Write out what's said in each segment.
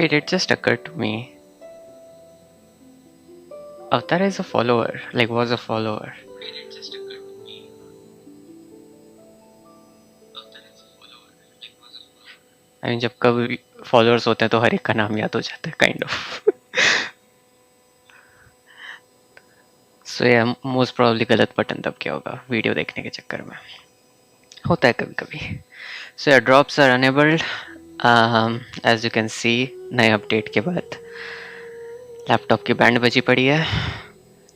Wait, it just occurred to me. Avatar is a follower, like was a follower. Wait, it just occurred to me. Avatar is a follower, like was a follower. I mean, जब कभी followers होते हैं तो हर एक का नाम याद हो जाता है, kind of. So yeah, most probably गलत बटन दब गया होगा वीडियो देखने के चक्कर में. होता है कभी कभी. So yeah, drops are enabled. As you can see, नए अपडेट के बाद लैपटॉप की बैंड बजी पड़ी है.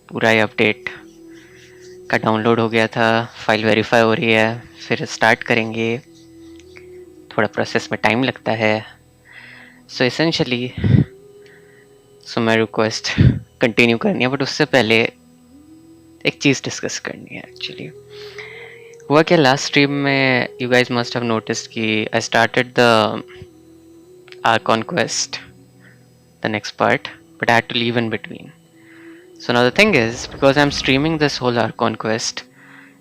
पूरा ये अपडेट का डाउनलोड हो गया था, फाइल वेरीफाई हो रही है, फिर स्टार्ट करेंगे. थोड़ा प्रोसेस में टाइम लगता है. So essentially Sumeru quest continue करनी है, बट उससे पहले एक चीज़ डिस्कस करनी है. एक्चुअली हुआ क्या, लास्ट स्ट्रीम में you guys must have noticed कि I started the Archon quest, the next part, but I had to leave in between. So now the thing is, because I'm streaming this whole Archon quest,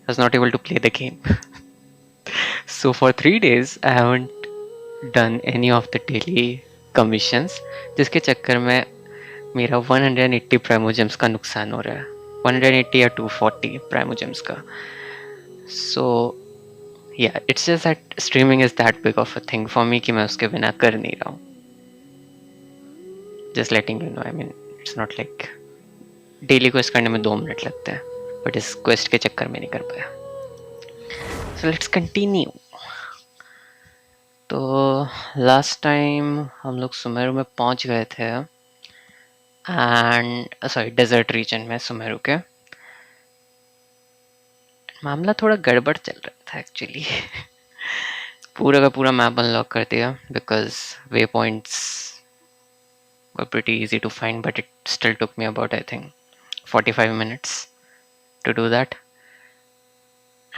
I was not able to play the game. So for 3 days, I haven't done any of the daily commissions, जिसके चक्कर में मेरा 180 प्राइमोजेम्स का नुकसान हो रहा है. 180 या 240 प्राइमोजेम्स का. So yeah, it's just that streaming is that big of a thing for me कि मैं उसके बिना कर नहीं रहा हूँ. Just letting you know, I mean, it's not like daily quest करने में 2 मिनट लगते हैं, बट इस क्वेस्ट के चक्कर में नहीं कर पाया. So let's continue. तो लास्ट टाइम हम लोग सुमेरु में पहुंच गए थे, एंड सॉरी डेजर्ट रीजन में सुमेरु के. मामला थोड़ा गड़बड़ चल रहा था एक्चुअली. पूरा का पूरा मैप अनलॉक कर दिया because way points were pretty easy to find, but it still took me about, I think, 45 minutes to do that.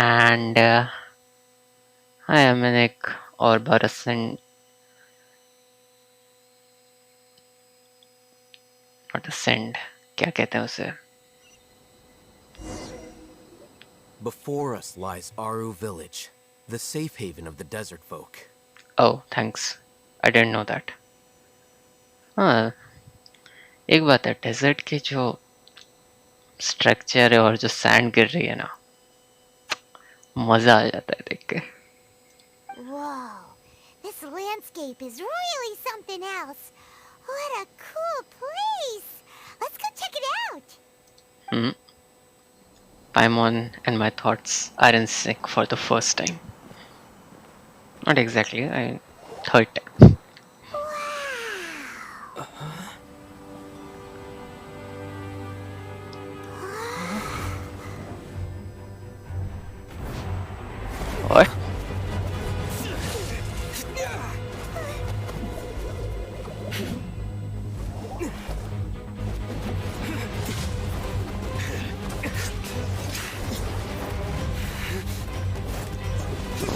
And I am in एक और बार ascend, not ascend, क्या कहते हैं उसे? Before us lies Aru village, the safe haven of the desert folk. Oh, thanks. I didn't know that. हाँ, एक बात है, डेजर्ट के जो स्ट्रक्चर है और जो सैंड गिर रही है ना, मजा आ जाता है देख के. Whoa, this landscape is really something else. What a cool place. Let's go check it out. Paimon and my thoughts are in sync for the first time. Not exactly, third time. What?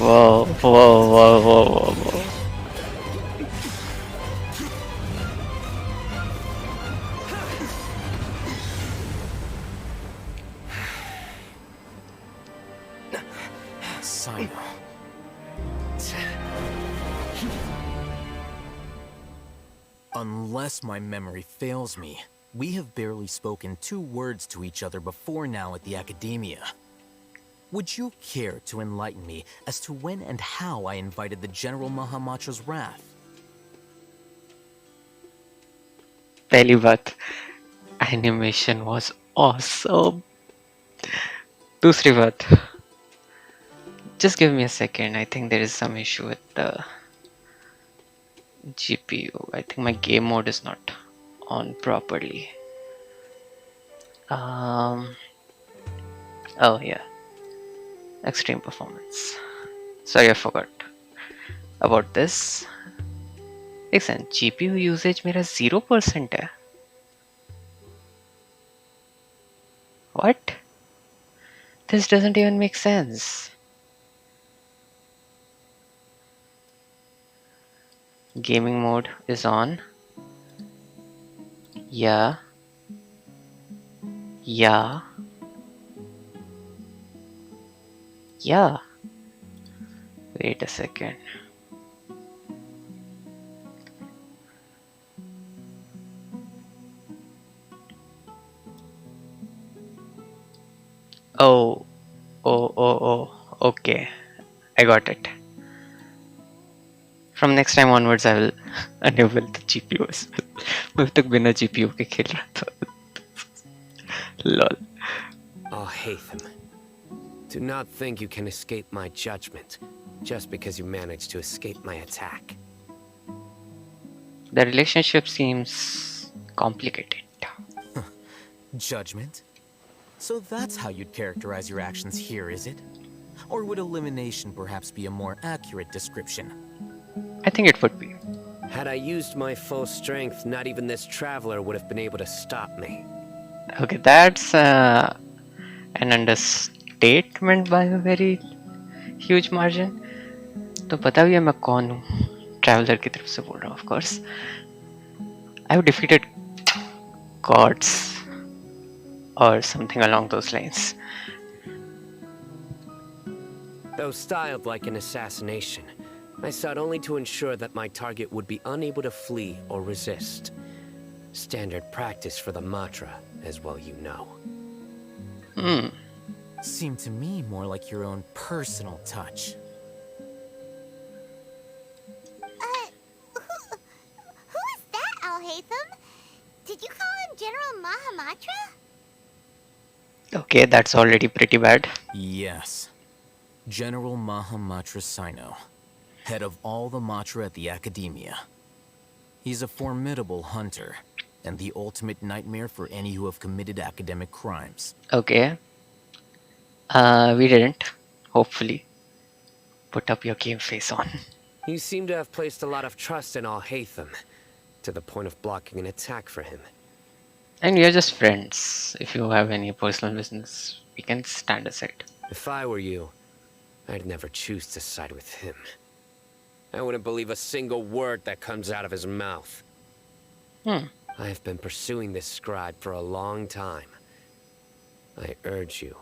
Whoa, whoa, whoa, whoa, whoa, whoa. Sino. Unless my memory fails me, we have barely spoken 2 words to each other before now at the Academia. Would you care to enlighten me as to when and how I invited the General Mahamacho's wrath? पहली बात, animation was awesome. दूसरी बात, just give me a second. I think there is some issue with the GPU. I think my game mode is not on properly. Oh yeah, extreme performance. Sorry, I forgot about this. Listen, GPU usage मेरा 0% है. What? This doesn't even make sense. Gaming mode is on. Yeah. Yeah. Yeah. Wait a second. Oh, okay. I got it. From next time onwards, I will enable the GPU as well. मैं अब तक बिना GPU के खेल रहा था. Lol. Oh, Hatham. Do not think you can escape my judgment, just because you managed to escape my attack. The relationship seems complicated. Judgment? So that's how you'd characterize your actions here, is it? Or would elimination perhaps be a more accurate description? I think it would be. Had I used my full strength, not even this traveler would have been able to stop me. Okay, that's an understatement by a very huge margin. तो पता भी है मैं कौन हूँ. Traveler की तरफ से बोल रहा हूँ, of course. I have defeated gods or something along those lines. Though styled like an assassination, I sought only to ensure that my target would be unable to flee or resist. Standard practice for the Matra, as well you know. Seemed to me more like your own personal touch. Who is that, Al-Haytham? Did you call him General Mahamatra? Okay, that's already pretty bad. Yes. General Mahamatra Sino, head of all the Matra at the Academia. He's a formidable hunter, and the ultimate nightmare for any who have committed academic crimes. Okay. We didn't. Hopefully. Put up your game face on. You seem to have placed a lot of trust in Al-Haytham, to the point of blocking an attack for him. And we are just friends. If you have any personal business, we can stand aside. If I were you, I'd never choose to side with him. I wouldn't believe a single word that comes out of his mouth. I have been pursuing this scribe for a long time. I urge you,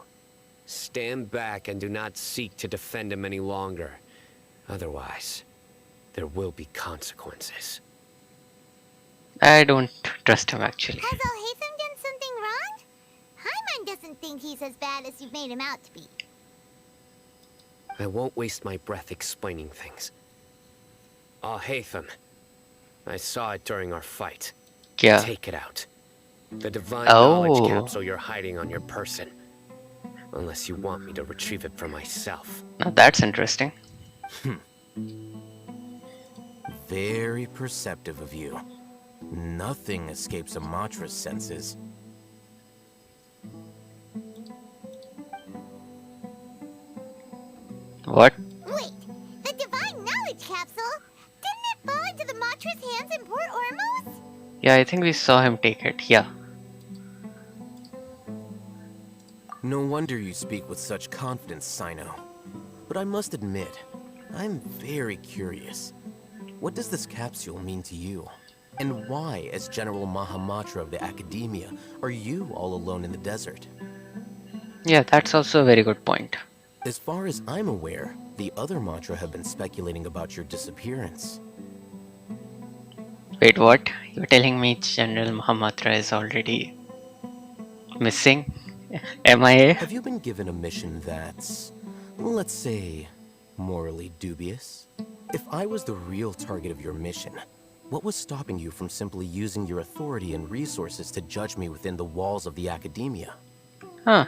stand back and do not seek to defend him any longer. Otherwise, there will be consequences. I don't trust him actually. Has Al-Haytham done something wrong? Hyman doesn't think he's as bad as you've made him out to be. I won't waste my breath explaining things. Al-Haytham, I saw it during our fight. Yeah. Take it out. The divine knowledge capsule you're hiding on your person. Unless you want me to retrieve it for myself. Now that's interesting. Very perceptive of you. Nothing escapes a Matra's senses. What? Wait, the Divine Knowledge Capsule? Didn't it fall into the Matra's hands in Port Ormos? Yeah, I think we saw him take it. Yeah. No wonder you speak with such confidence, Sino. But I must admit, I'm very curious. What does this capsule mean to you? And why, as General Mahamatra of the Academia, are you all alone in the desert? Yeah, that's also a very good point. As far as I'm aware, the other Matra have been speculating about your disappearance. Wait, what? You're telling me General Mahamatra is already missing? MIA? Have you been given a mission that's, let's say, morally dubious? If I was the real target of your mission, what was stopping you from simply using your authority and resources to judge me within the walls of the Academia? Huh.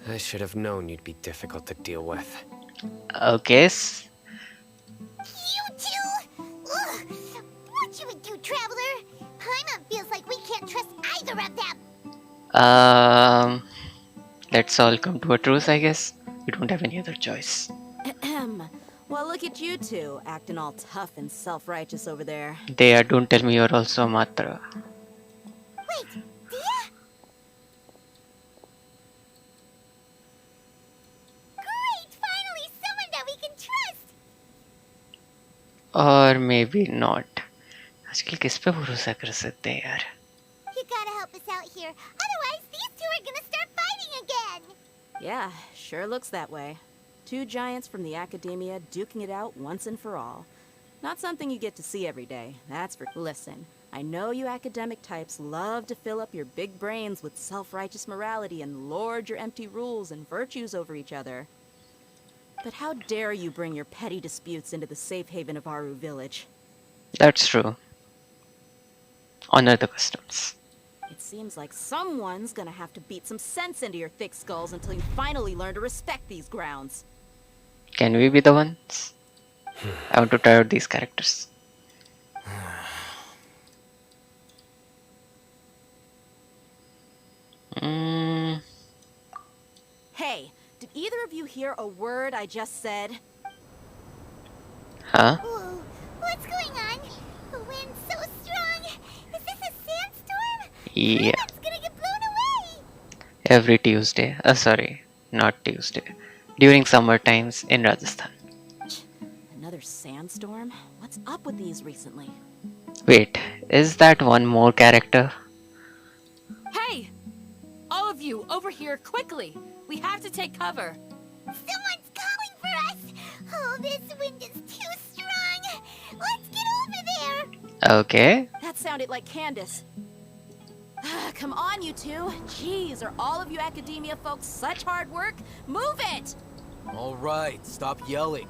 I should have known you'd be difficult to deal with. Okay. You two? Ugh. What you would do, Traveler? Paimon feels like we can't trust either of them. Let's all come to a truce, I guess. We don't have any other choice. Well, look at you two, acting all tough and self-righteous over there. Deya, don't tell me you're also a Matra. Wait, Dia? Great! Finally, someone that we can trust! Or maybe not. आजकल किस पे भरोसा कर सकते हैं यार? You gotta help us out here. Otherwise, these two are gonna start fighting again! Yeah, sure looks that way. Two giants from the Academia duking it out once and for all. Not something you get to see every day, that's for— Listen, I know you academic types love to fill up your big brains with self-righteous morality and lord your empty rules and virtues over each other. But how dare you bring your petty disputes into the safe haven of Aru Village? That's true. Honor the customs. It seems like someone's gonna have to beat some sense into your thick skulls until you finally learn to respect these grounds. Can we be the ones? I want to try out these characters. Mm, Hey, did either of you hear a word I just said? huh? Whoa, what's going on? The wind's so strong. Is this a sandstorm? Yeah. It's gonna get blown away. Every Tuesday. Sorry, not Tuesday. During summer times in Rajasthan. Another sandstorm? What's up with these recently? Wait, is that one more character? Hey! All of you, over here, quickly! We have to take cover. Someone's calling for us. Oh, this wind is too strong. Let's get over there. Okay. That sounded like Candace. Come on, you two. Jeez, are all of you academia folks such hard work? Move it! All right, stop yelling.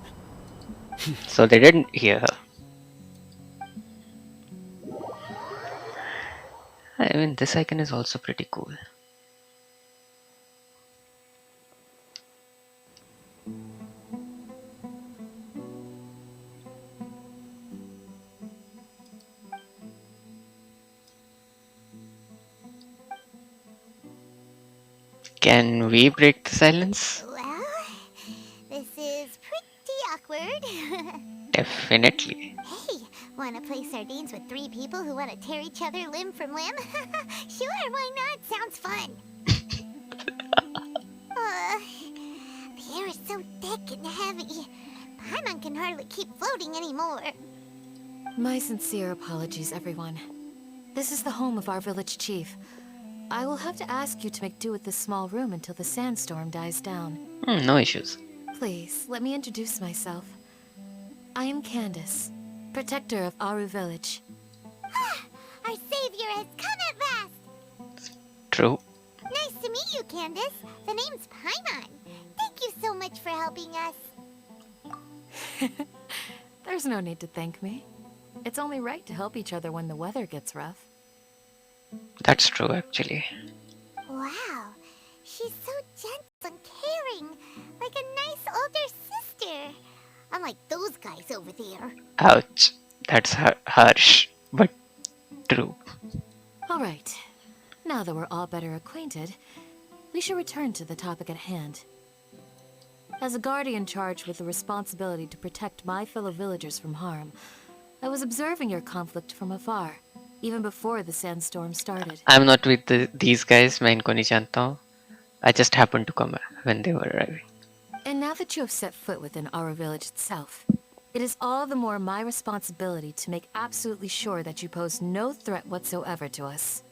So they didn't hear her. I mean, this icon is also pretty cool. Can we break the silence? Well, this is pretty awkward. Definitely. Hey, wanna play sardines with 3 people who wanna tear each other limb from limb? Sure, why not? Sounds fun. The air is so thick and heavy. Paimon can hardly keep floating anymore. My sincere apologies, everyone. This is the home of our village chief. I will have to ask you to make do with this small room until the sandstorm dies down. No issues. Please, let me introduce myself. I am Candace, protector of Aru Village. Our savior has come at last. True. Nice to meet you, Candace. The name's Paimon. Thank you so much for helping us. There's no need to thank me. It's only right to help each other when the weather gets rough. That's true, actually. Wow, she's so gentle and caring, like a nice older sister. Unlike those guys over there. Ouch. That's harsh, but true. All right. Now that we're all better acquainted, we should return to the topic at hand. As a guardian charged with the responsibility to protect my fellow villagers from harm, I was observing your conflict from afar, even before the sandstorm started. I'm not with these guys. मैं इनको नहीं जानता हूँ. I just happened to come when they were arriving. And now that you have set foot within our village itself, it is all the more my responsibility to make absolutely sure that you pose no threat whatsoever to us.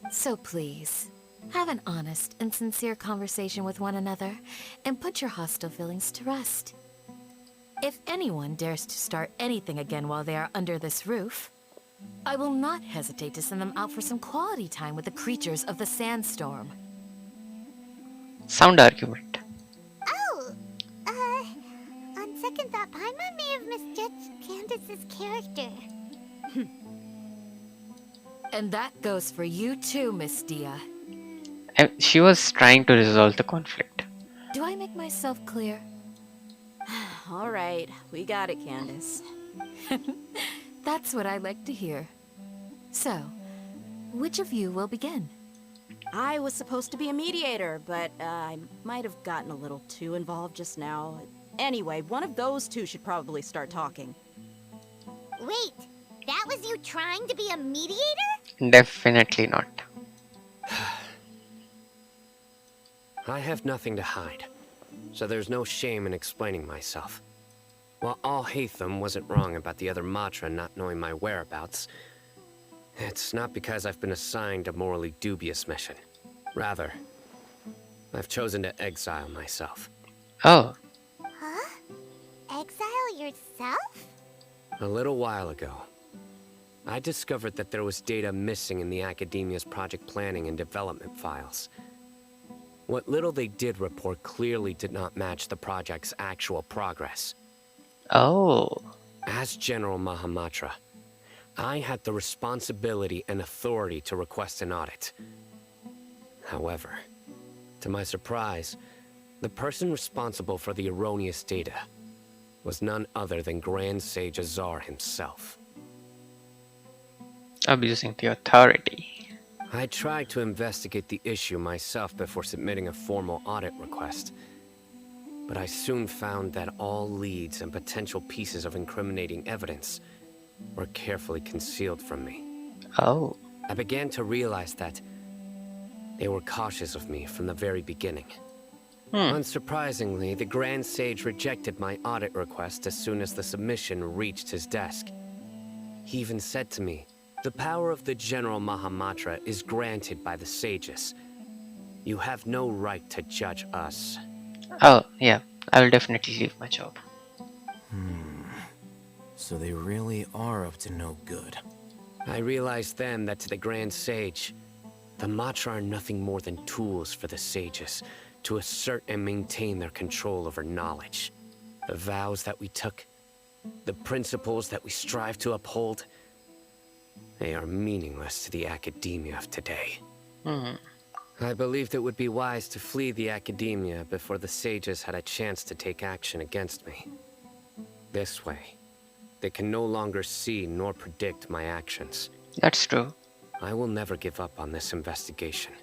So please, have an honest and sincere conversation with one another, and put your hostile feelings to rest. If anyone dares to start anything again while they are under this roof, I will not hesitate to send them out for some quality time with the creatures of the sandstorm. Sound argument. Oh, on second thought, Paimon may have misjudged Candace's character. And that goes for you too, Miss Dia. She was trying to resolve the conflict. Do I make myself clear? All right, we got it, Candace. That's what I like to hear. So, which of you will begin? I was supposed to be a mediator, but I might have gotten a little too involved just now. Anyway, one of those two should probably start talking. Wait, that was you trying to be a mediator? Definitely not. I have nothing to hide, so there's no shame in explaining myself. While Al-Haytham wasn't wrong about the other Matra not knowing my whereabouts, it's not because I've been assigned a morally dubious mission. Rather, I've chosen to exile myself. Oh, Huh? Exile yourself? A little while ago, I discovered that there was data missing in the Academia's project planning and development files. What little they did report clearly did not match the project's actual progress. Oh. As General Mahamatra, I had the responsibility and authority to request an audit. However, to my surprise, the person responsible for the erroneous data was none other than Grand Sage Azar himself. Abusing the authority. I tried to investigate the issue myself before submitting a formal audit request, but I soon found that all leads and potential pieces of incriminating evidence were carefully concealed from me. Oh. I began to realize that they were cautious of me from the very beginning. Unsurprisingly, the Grand Sage rejected my audit request as soon as the submission reached his desk. He even said to me, "The power of the General Mahamatra is granted by the sages. You have no right to judge us." Oh, yeah. I will definitely leave my job. So they really are up to no good. I realized then that to the Grand Sage, the Matra are nothing more than tools for the sages to assert and maintain their control over knowledge. The vows that we took, the principles that we strive to uphold, they are meaningless to the academia of today. I believed it would be wise to flee the academia before the sages had a chance to take action against me. This way, they can no longer see nor predict my actions. That's true. I will never give up on this investigation.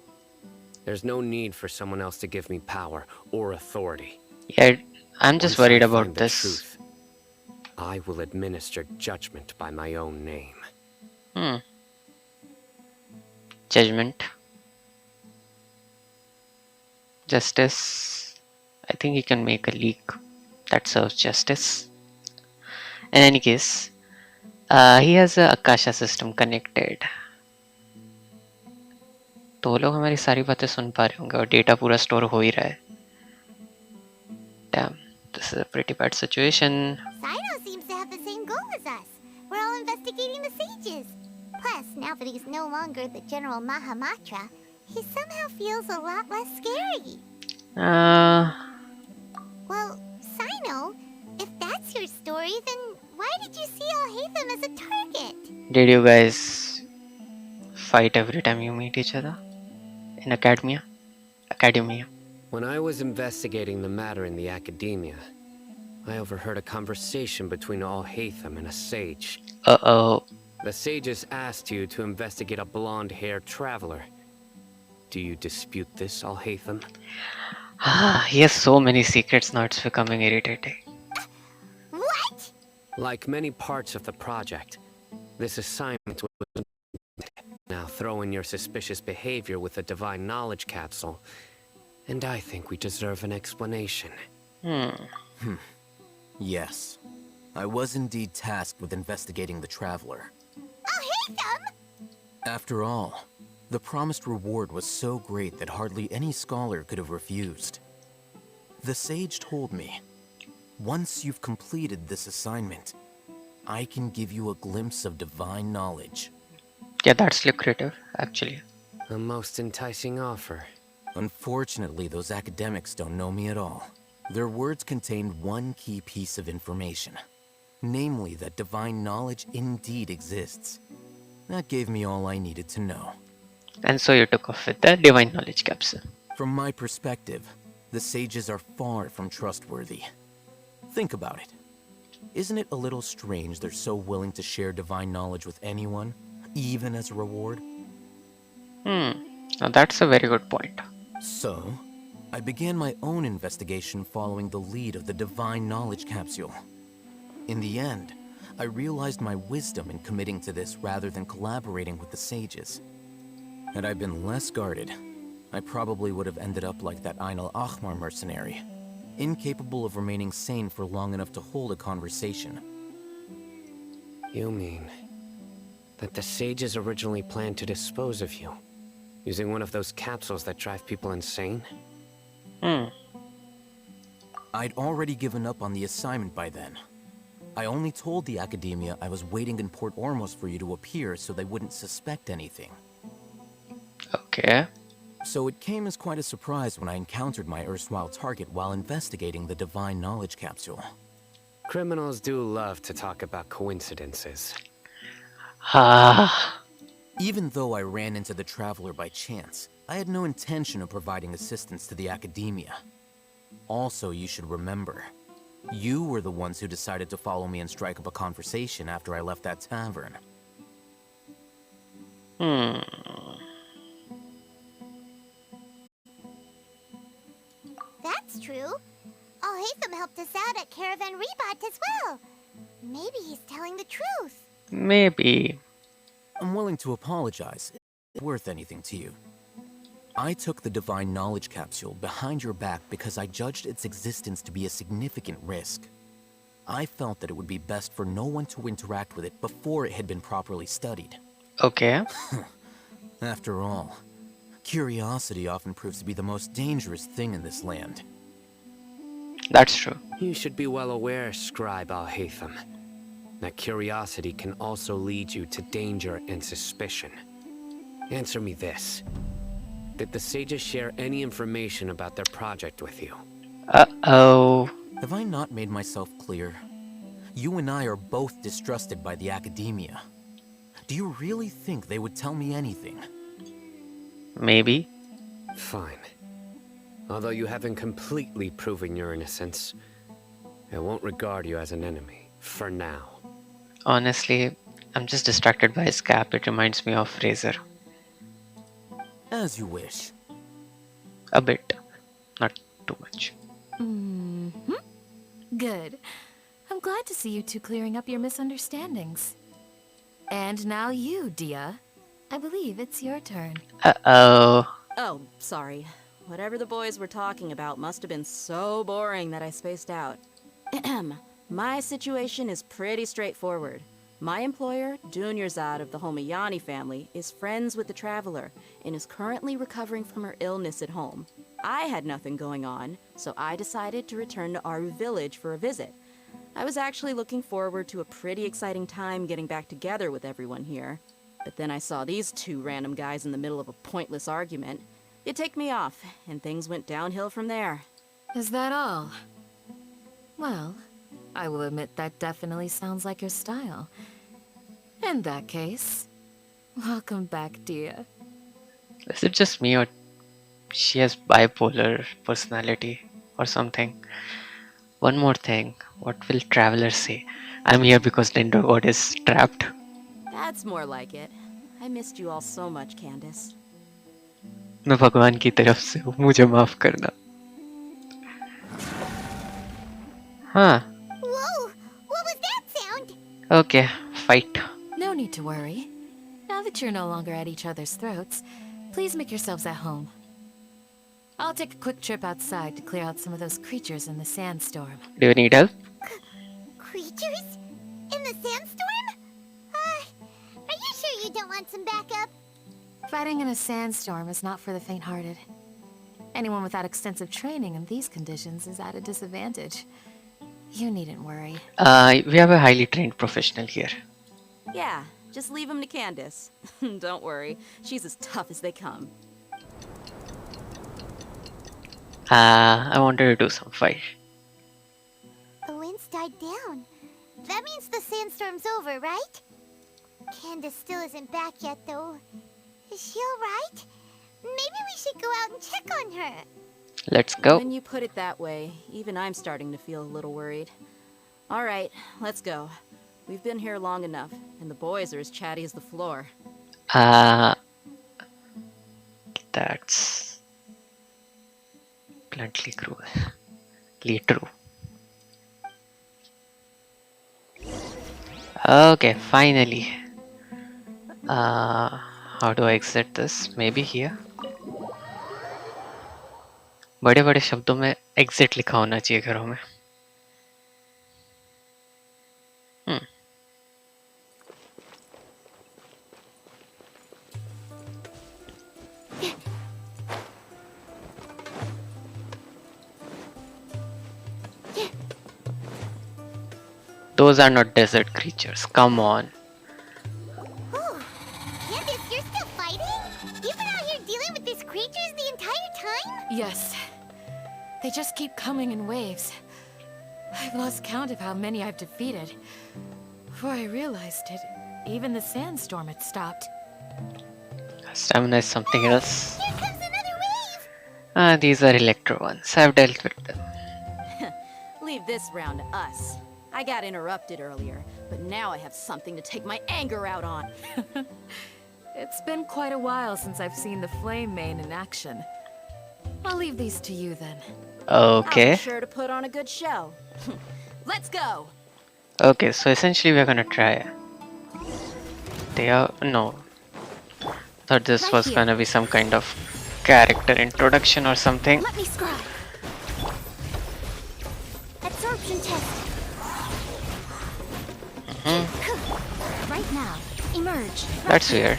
There's no need for someone else to give me power or authority. Yeah, I'm just Once worried I about find the this. truth, I will administer judgment by my own name. Judgment. Justice. I think he can make a leak that serves justice. In any case, he has a Akasha system connected. तो वो लोग हमारी सारी बातें सुन पा रहे होंगे और डेटा पूरा स्टोर हो ही रहा है. Damn, this is a pretty bad situation. Sino seems to have the same goal as us. We're all investigating the sages. Plus, now that he's no longer the General Mahamatra, he somehow feels a lot less scary. Well, Sino, if that's your story, then why did you see Alhaitham as a target? Did you guys fight every time you meet each other in academia? When I was investigating the matter in the academia, I overheard a conversation between Alhaitham and a sage. Uh-oh. The sages asked you to investigate a blonde-haired traveler. Do you dispute this, Alhaitham? He has so many secrets now it's becoming irritating. What? Like many parts of the project, this assignment was... Now throw in your suspicious behavior with a divine knowledge capsule, and I think we deserve an explanation. Yes. I was indeed tasked with investigating the Traveler. Alhaitham? After all, the promised reward was so great that hardly any scholar could have refused. The sage told me, once you've completed this assignment, I can give you a glimpse of divine knowledge. Yeah, that's lucrative, actually. A most enticing offer. Unfortunately, those academics don't know me at all. Their words contained one key piece of information, namely that divine knowledge indeed exists. That gave me all I needed to know. And so you took off with the divine knowledge capsule. From my perspective, the sages are far from trustworthy. Think about it. Isn't it a little strange they're so willing to share divine knowledge with anyone, even as a reward? Now that's a very good point. So, I began my own investigation following the lead of the divine knowledge capsule. In the end, I realized my wisdom in committing to this rather than collaborating with the sages. Had I been less guarded, I probably would have ended up like that Ain al-Ahmar mercenary, incapable of remaining sane for long enough to hold a conversation. You mean that the sages originally planned to dispose of you, using one of those capsules that drive people insane? I'd already given up on the assignment by then. I only told the Academia I was waiting in Port Ormos for you to appear so they wouldn't suspect anything. Okay. So it came as quite a surprise when I encountered my erstwhile target while investigating the Divine Knowledge Capsule. Criminals do love to talk about coincidences. Ah. Even though I ran into the Traveler by chance, I had no intention of providing assistance to the Academia. Also, you should remember, you were the ones who decided to follow me and strike up a conversation after I left that tavern. That's true. Alhaitham helped us out at Caravan Rebot as well. Maybe he's telling the truth. Maybe. I'm willing to apologize. If it's worth anything to you. I took the Divine Knowledge Capsule behind your back because I judged its existence to be a significant risk. I felt that it would be best for no one to interact with it before it had been properly studied. Okay. After all, curiosity often proves to be the most dangerous thing in this land. That's true. You should be well aware, Scribe Alhaitham, that curiosity can also lead you to danger and suspicion. Answer me this. Did the sages share any information about their project with you? Uh-oh. Have I not made myself clear? You and I are both distrusted by the Academia. Do you really think they would tell me anything? Maybe. Fine. Although you haven't completely proven your innocence, I won't regard you as an enemy, for now. Honestly, I'm just distracted by his cap. It reminds me of Razor. As you wish. A bit. Not too much. Good. I'm glad to see you two clearing up your misunderstandings. And now you, Dia. I believe it's your turn. Uh-oh. Oh, sorry. Whatever the boys were talking about must have been so boring that I spaced out. My situation is pretty straightforward. My employer, Dunyarzad of the Homayani family, is friends with the Traveler and is currently recovering from her illness at home. I had nothing going on, so I decided to return to Aru Village for a visit. I was actually looking forward to a pretty exciting time getting back together with everyone here. But then I saw these two random guys in the middle of a pointless argument. It ticked me off, and things went downhill from there. Is that all? Well, I will admit that definitely sounds like your style. In that case, welcome back, Dia. Is it just me or she has bipolar personality or something? One more thing. What will Traveler say? I'm here because Lindo God is trapped. That's more like it. I missed you all so much, Candace. मैं भगवान की तरफ से हूँ, मुझे माफ करना. हाँ. Whoa! What was that sound? Okay. Fight. No need to worry. Now that you're no longer at each other's throats, please make yourselves at home. I'll take a quick trip outside to clear out some of those creatures in the sandstorm. Do you need help? Creatures? In the sandstorm? Are you sure you don't want some backup? Fighting in a sandstorm is not for the faint-hearted. Anyone without extensive training in these conditions is at a disadvantage. You needn't worry. We have a highly trained professional here. Yeah, just leave him to Candace. Don't worry, she's as tough as they come. I wanted to do some fight. The wind's died down. That means the sandstorm's over, right? Candace still isn't back yet, though. Is she alright? Maybe we should go out and check on her. Let's go. When you put it that way, even I'm starting to feel a little worried. All right, let's go. We've been here long enough, and the boys are as chatty as the floor. That's bluntly cruel. True. Okay, finally. How do I exit this? Maybe here. बड़े बड़े शब्दों में exit लिखा होना चाहिए घरों में. दो those are not desert creatures. Come on. Oh, Candace, you're still fighting? You've been out here dealing with these creatures the entire time? Yes. They just keep coming in waves. I've lost count of how many I've defeated. Before I realized it, even the sandstorm had stopped. Stamina is something else. Here comes another wave! These are electro ones. I've dealt with them. Leave this round to us. I got interrupted earlier, but now I have something to take my anger out on. It's been quite a while since I've seen the Flame Main in action. I'll leave these to you then. I'll be Okay. sure to put on a good show. Let's go! Okay, so essentially we're gonna try. They are no. Thought this Right was here. gonna be some kind of character introduction or something. Let me scribe. Absorption test. Right now, emerge. That's weird.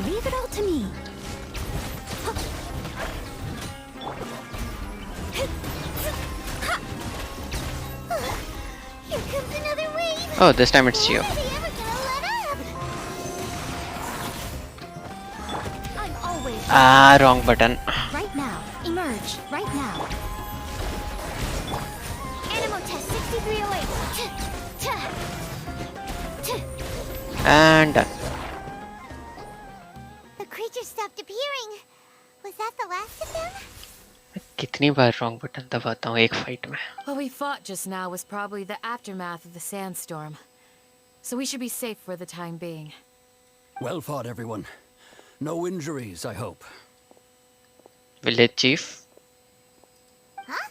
Leave it all to me. Here comes another wave. Oh, this time it's When you. are they ever gonna let up? I'm always Wrong button. right now. Emerge right now. Animo test 6308. And done. The creature stopped appearing. Was that the last of them? कितनी बार wrong button दबाता हूँ एक fight में. What we fought just now was probably the aftermath of the sandstorm. So we should be safe for the time being. Well fought, everyone. No injuries, I hope. Village chief. Huh?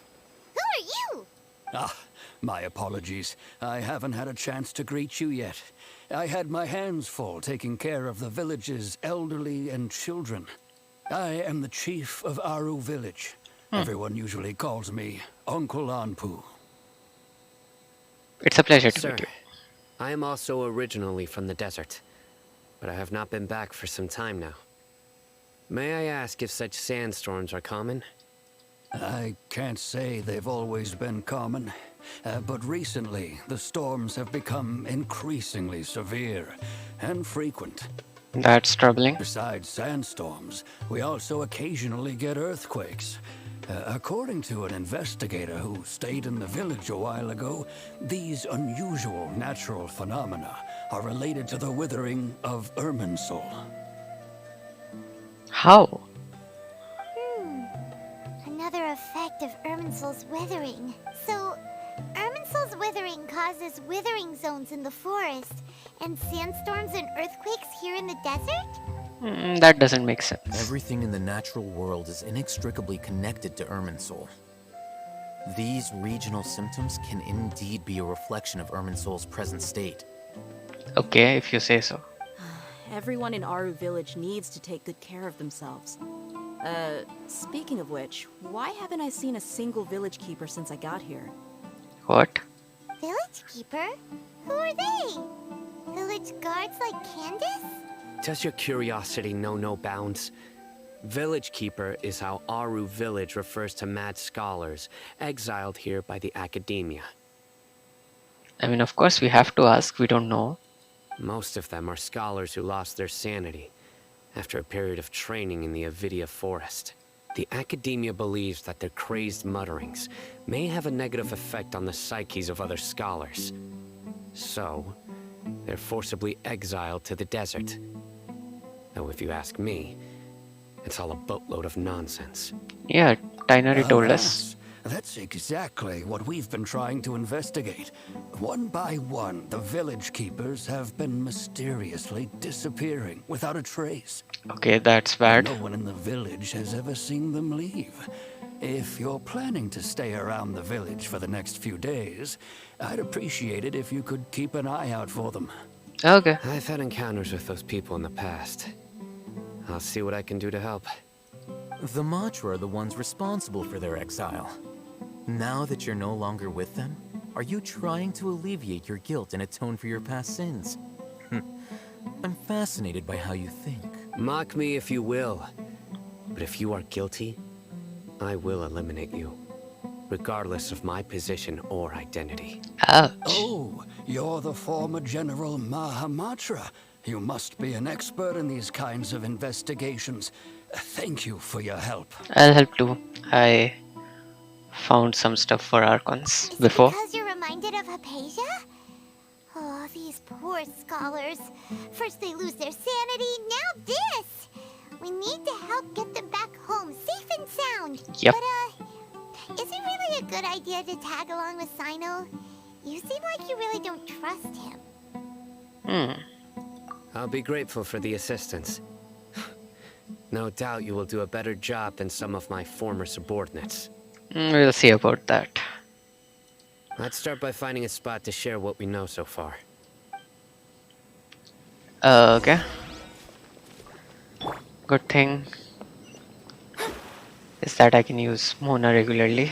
Who are you? Ah, my apologies. I haven't had a chance to greet you yet. I had my hands full taking care of the village's elderly and children. I am the chief of Aru village. Everyone usually calls me Uncle Anpu. It's a pleasure to Sir, meet you. I am also originally from the desert, but I have not been back for some time now. May I ask if such sandstorms are common? I can't say they've always been common, but recently the storms have become increasingly severe and frequent. That's troubling. Besides sandstorms, we also occasionally get earthquakes. According to an investigator who stayed in the village a while ago, these unusual natural phenomena are related to the withering of Irminsul. How? Another effect of Irminsul's withering. So, Irminsul's withering causes withering zones in the forest, and sandstorms and earthquakes here in the desert? That doesn't make sense. Everything in the natural world is inextricably connected to Irminsul. These regional symptoms can indeed be a reflection of Irminsul's present state. Okay, if you say so. Everyone in Aru village needs to take good care of themselves. Speaking of which, why haven't I seen a single village keeper since I got here? What? Village keeper? Who are they? Village guards like Candace? Does your curiosity know no bounds? Village Keeper is how Aru village refers to mad scholars exiled here by the academia. I mean, of course we have to ask. We don't know. Most of them are scholars who lost their sanity after a period of training in the Avidia forest. The academia believes that their crazed mutterings may have a negative effect on the psyches of other scholars. So, they're forcibly exiled to the desert. Though if you ask me, it's all a boatload of nonsense. Yeah, Tinary told us. That's exactly what we've been trying to investigate. One by one, the village keepers have been mysteriously disappearing without a trace. Okay, that's bad. No one in the village has ever seen them leave. If you're planning to stay around the village for the next few days, I'd appreciate it if you could keep an eye out for them. Okay. I've had encounters with those people in the past. I'll see what I can do to help. The Matra are the ones responsible for their exile. Now that you're no longer with them, are you trying to alleviate your guilt and atone for your past sins? I'm fascinated by how you think. Mock me if you will, but if you are guilty, I will eliminate you. regardless of my position or identity. Ouch. Oh, you're the former General Mahamatra. You must be an expert in these kinds of investigations. Thank you for your help. I'll help too. I found some stuff for Archons Is it before. because you're reminded of Hypatia? Oh, these poor scholars. First they lose their sanity, now this! We need to help get them back home, safe and sound. Yep. But, is it really a good idea to tag along with Sino? You seem like you really don't trust him. I'll be grateful for the assistance. No doubt you will do a better job than some of my former subordinates. We'll see about that. Let's start by finding a spot to share what we know so far. Okay. Good thing is that I can use Mona regularly.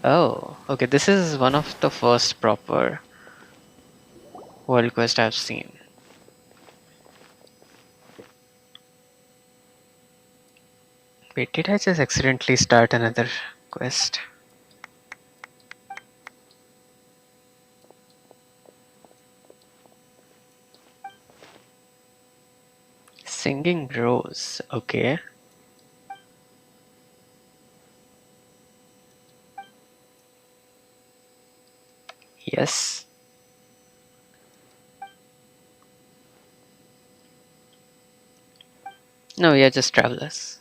Oh, okay. This is one of the first proper world quest I've seen. Wait, did I just accidentally start another quest? Singing Rose, okay. Yes. No, we are just travelers.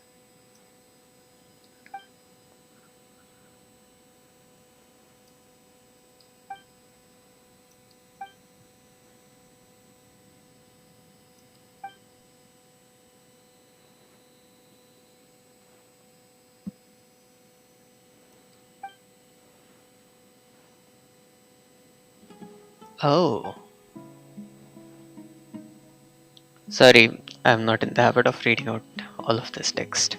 Oh. Sorry, I'm not in the habit of reading out all of this text.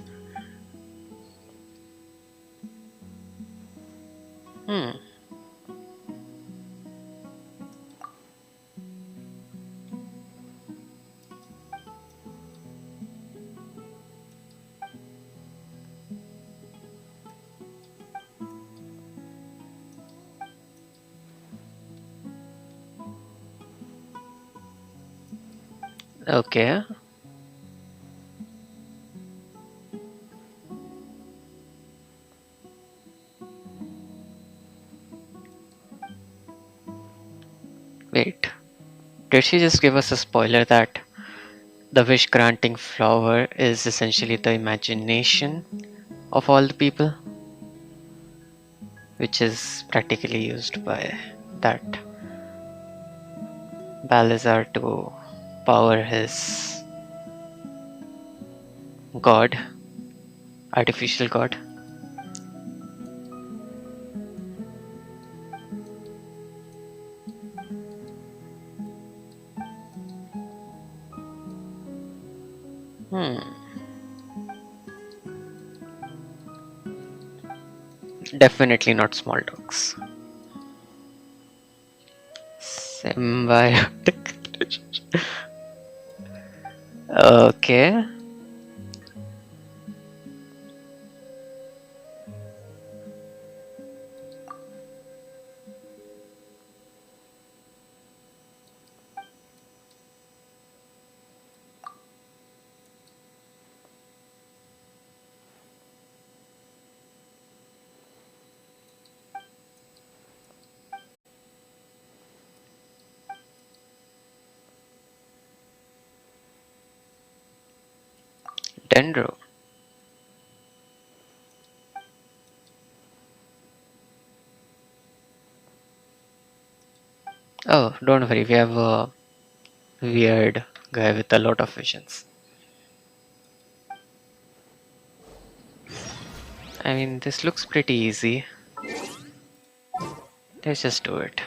Hmm. Okay. Wait. Did she just give us a spoiler that the wish granting flower is essentially the imagination of all the people? Which is practically used by that Balazar to power his god, artificial god. Hmm. Definitely not small dogs. Symbiotic. Okay. Dendro. Oh, don't worry, we have a weird guy with a lot of visions. I mean, this looks pretty easy. Let's just do it.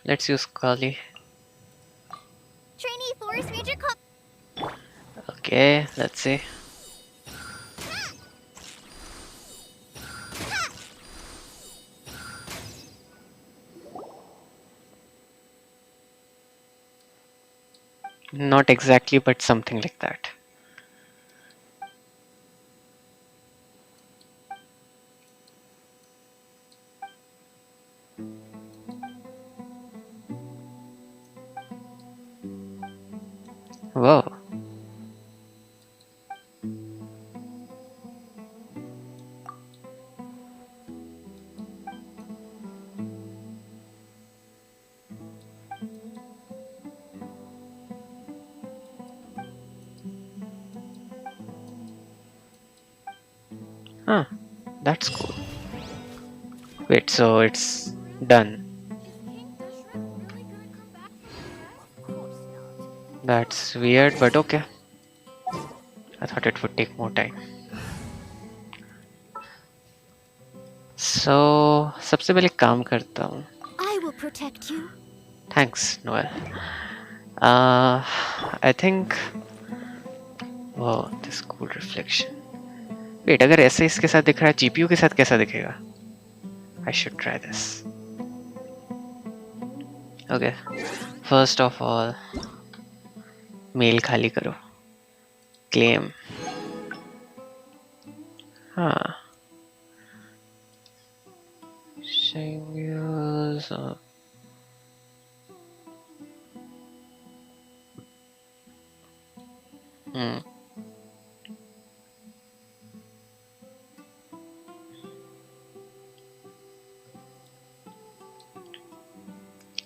Let's use Kali. Trainee Forest Ranger Okay, let's see. Not exactly, but something like that. Whoa. Huh, that's cool. Wait, so it's done. That's weird, but okay. I thought it would take more time. So सबसे पहले काम करता हूँ. I will protect you. Thanks, Noel. I think. Wow, this cool reflection. Wait, अगर ऐसे इसके साथ दिख रहा है, GPU के साथ कैसा दिखेगा? I should try this. Okay. First of all, mail खाली करो. Claim. हाँ. Shingles.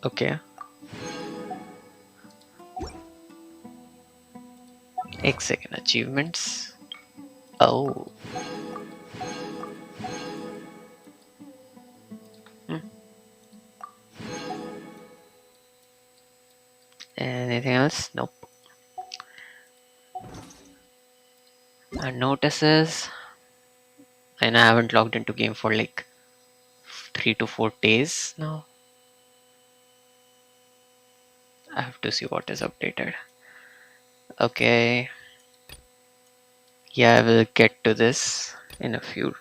Okay. एक second. Achievements. Oh. Anything else? Nope. And notices. And I haven't logged into game for like 3 to 4 days now. I have to see what is updated. Okay. Yeah, I will get to this in a few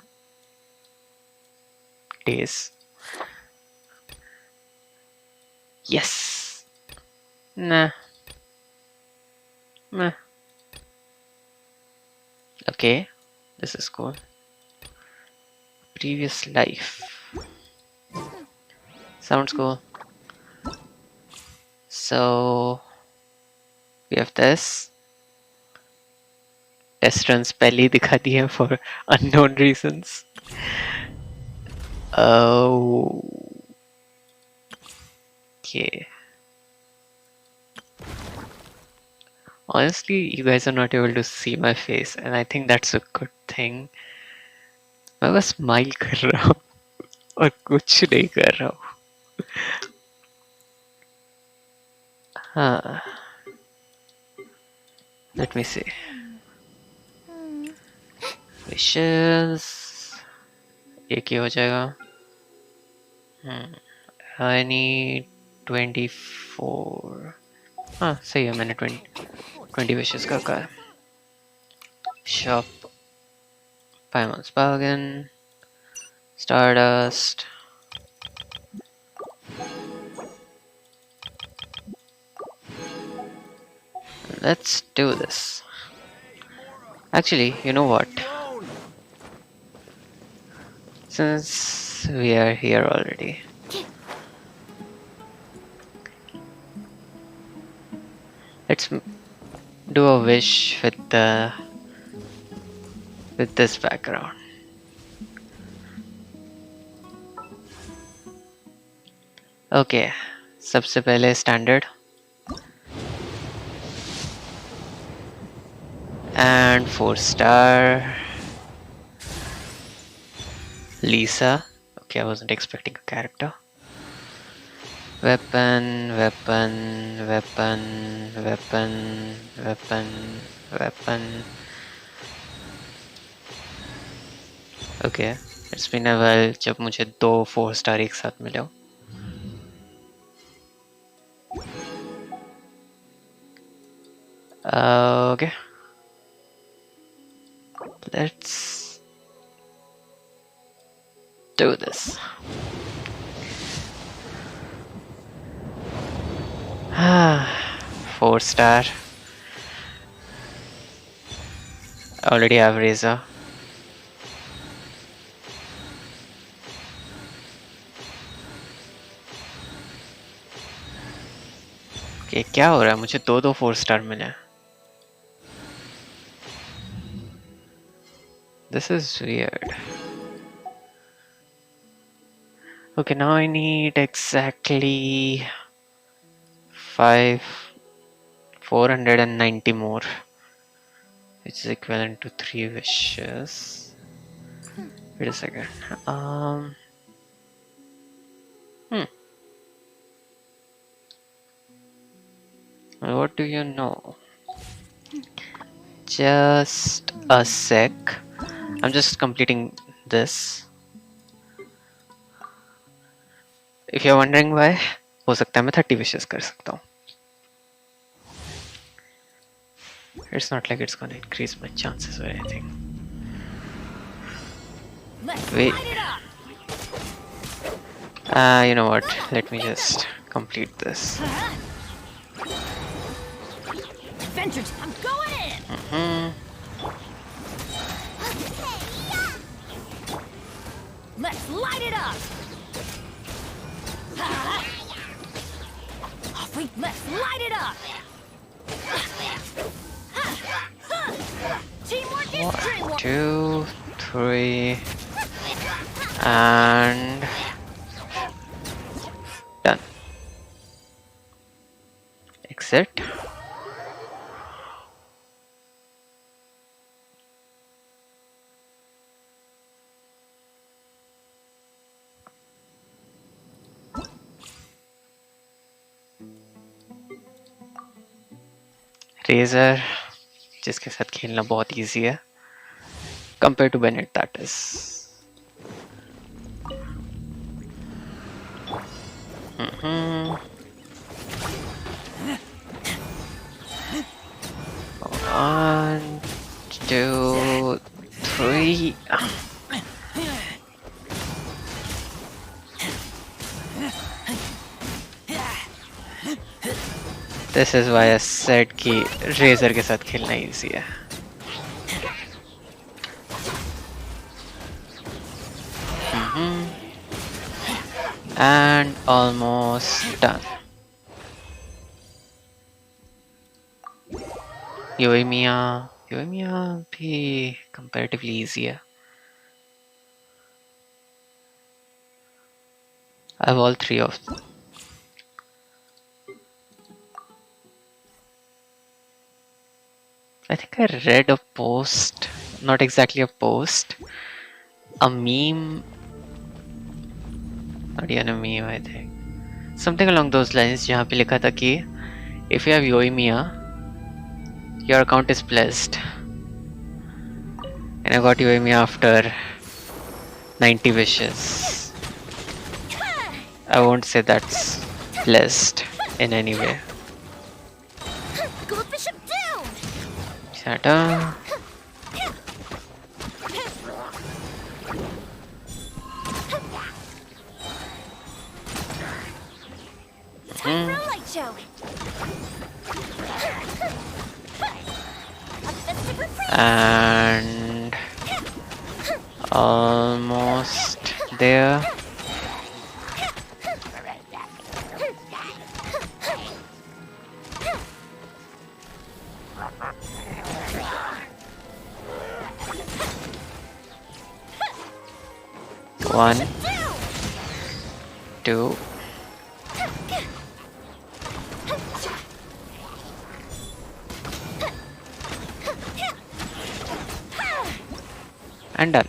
days. Yes. Nah. Meh. Okay. This is cool. Previous life. Sounds cool. So we have this. Test runs पहले ही दिखा दिए for unknown reasons. Oh. Okay. Honestly, you guys are not able to see my face, and I think that's a good thing. मैं बस smile कर रहा हूँ और कुछ नहीं कर रहा हूँ. हाँ. Let me see. Wishes. एक ही हो जाएगा. I need 24. हाँ सही है, मैंने 20 wishes का कहा. Shop. 5 months bargain. Stardust. Let's do this. Actually, you know what? Since we are here already, let's do a wish with this background. Okay, सबसे पहले standard and 4-star Lisa. Okay, I wasn't expecting a character. Weapon. Okay, it's been a while जब मुझे 2 4-star एक साथ मिले हो. Okay, let's do this. Ah, 4-star. I already have Razor. Okay, क्या हो रहा है? मुझे 2 4-star मिले. This is weird. Okay, now I need exactly 490 more, which is equivalent to 3 wishes. Wait a second. What do you know? Just a sec. I'm just completing this. If you're wondering why, हो सकता है मैं 30 wishes कर सकता हूँ. It's not like it's gonna increase my chances or anything. Wait. You know what? Let me just complete this. Adventures, I'm going in! Let's light it up! Let's light it up! Teamwork is 1, dreamwork! 2, 3, and done. Exit. Razor जिसके साथ खेलना बहुत easy है compare to Bennett that is One, two, three. This is why I said कि Razor के साथ खेलना easy है. And almost done. Yoimiya भी comparatively easy है. I have all 3 of them. I think I read a post, not exactly a post, a meme, not even a meme I think. Something along those lines जहाँ पे लिखा था कि if you have Yoimiya, your account is blessed. And I got Yoimiya after 90 wishes. I won't say that's blessed in any way. Gold Bishop down! Shut up. Time for a light show! And almost there. One, two, and done.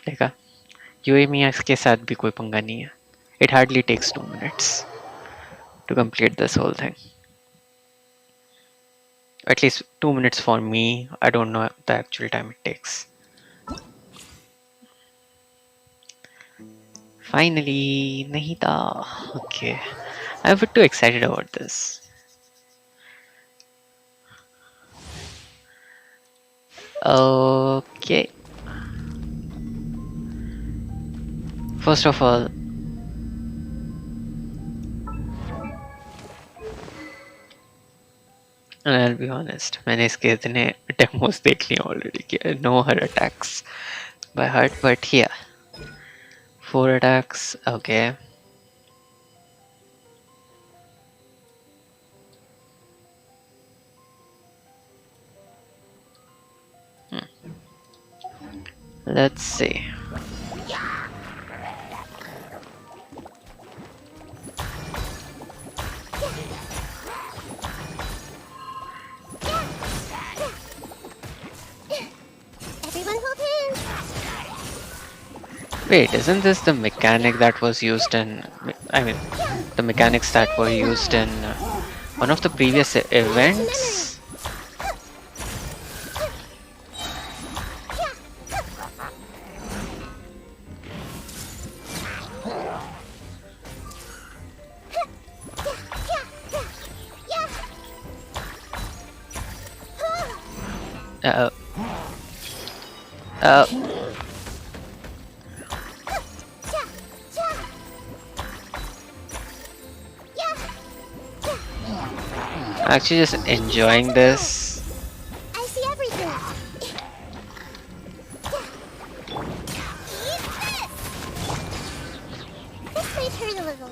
देखा यूएमिया के साथ भी कोई पंगा नहीं है. It hardly takes 2 minutes to complete this whole thing. At least 2 minutes for me. I don't know the actual time it takes. Finally, नहीं था. Okay, I'm a bit too excited about this. Okay. First of all, and I'll be honest, मैंने इसके इतने demos देख लिए already कि I know her attacks by heart, but yeah, 4 attacks, okay. Let's see. Everyone hold hands. Wait, isn't this the mechanic that was used in... I mean, the mechanics that were used in one of the previous events? Uh-oh. Actually just enjoying this. I see everything. This might hurt a little.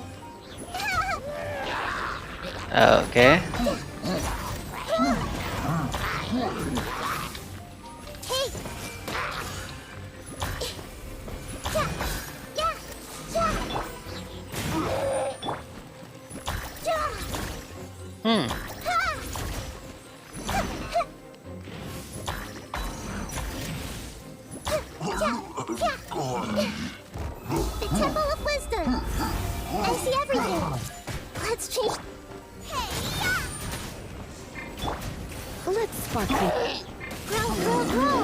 Okay. Hey. Hmm. The Temple of Wisdom. I see everything. Let's change. Let's spark the... Grow.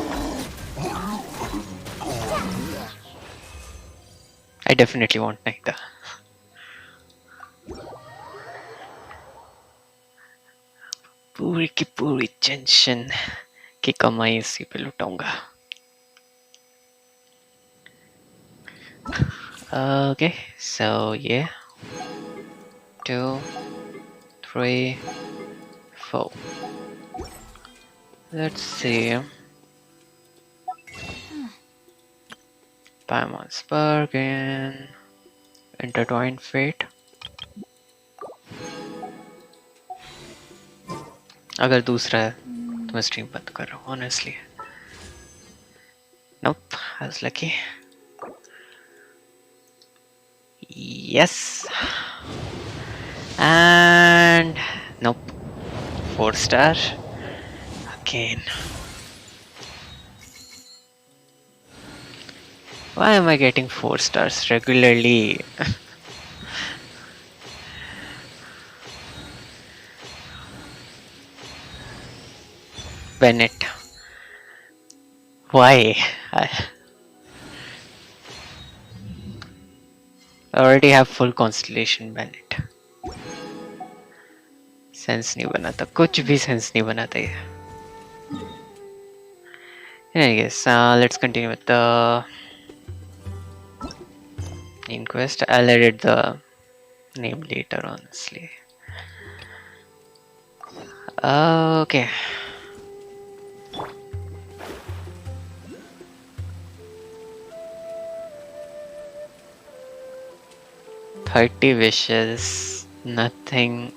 I definitely want nectar. पूरी की पूरी tension की कमाई इसी पे लुटाऊंगा. Okay, so yeah, 2, 3, 4. Let's see. Paimon's Bargain, Intertwined Fate. अगर दूसरा है तो मैं स्ट्रीम बंद कर रहा हूँ honestly. Nope, I was lucky. Yes. And nope. 4-star. Again. Why am I getting 4 stars regularly? Bennett. Why? I already have full constellation Bennett. Sense नहीं बनाता, कुछ भी सेंस नहीं बनाता ये. Anyways, let's continue with the main quest. I'll edit the name later, honestly. Okay. $30 wishes, nothing.